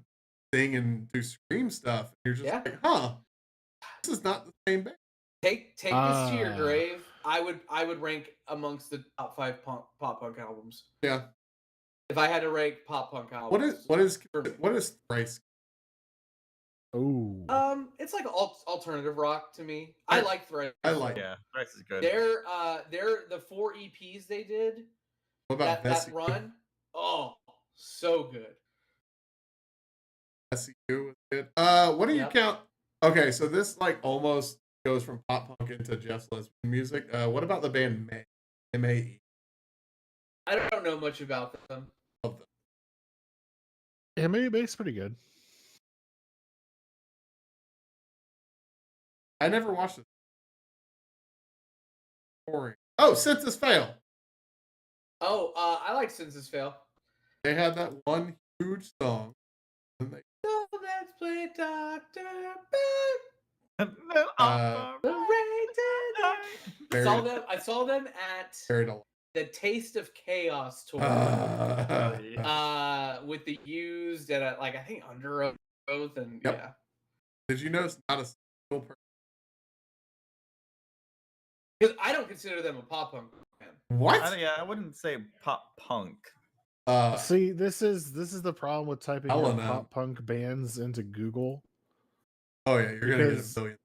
sing and do scream stuff. And you're just
Yeah.
like, huh, this is not the same band.
Take this to your
Ah.
grave. I would rank amongst the top 5 pop punk albums.
Yeah.
If I had to rank pop punk albums.
What is Thrice?
Oh,
It's like alternative rock to me. I like Thrice.
I like it.
Yeah, Thrice is good.
They're the 4 EPs they did.
What about
That
Vessi?
run. Oh, so good.
SCU was good. What do you
Yep.
count? Okay, so this like almost goes from pop punk into Jeff's lesbian music. What about the band May? M-A-E.
I don't know much about them.
Love them.
yeah, maybe bass pretty good.
I never watched it. touring. Oh, Census Fail.
Oh, I like Census Fail.
They had that one huge song. And they,
So let's play Doctor
uh,
I saw them at
buried alive.
the Taste of Chaos tour. With the Used and I think Under Oath and
Yep.
yeah.
Did you notice not a single person?
Because I don't consider them a pop punk band.
What?
I wouldn't say pop punk.
See, this is the problem with typing in
Elon.
pop punk bands into Google.
Oh yeah, you're gonna get a
Because
billion.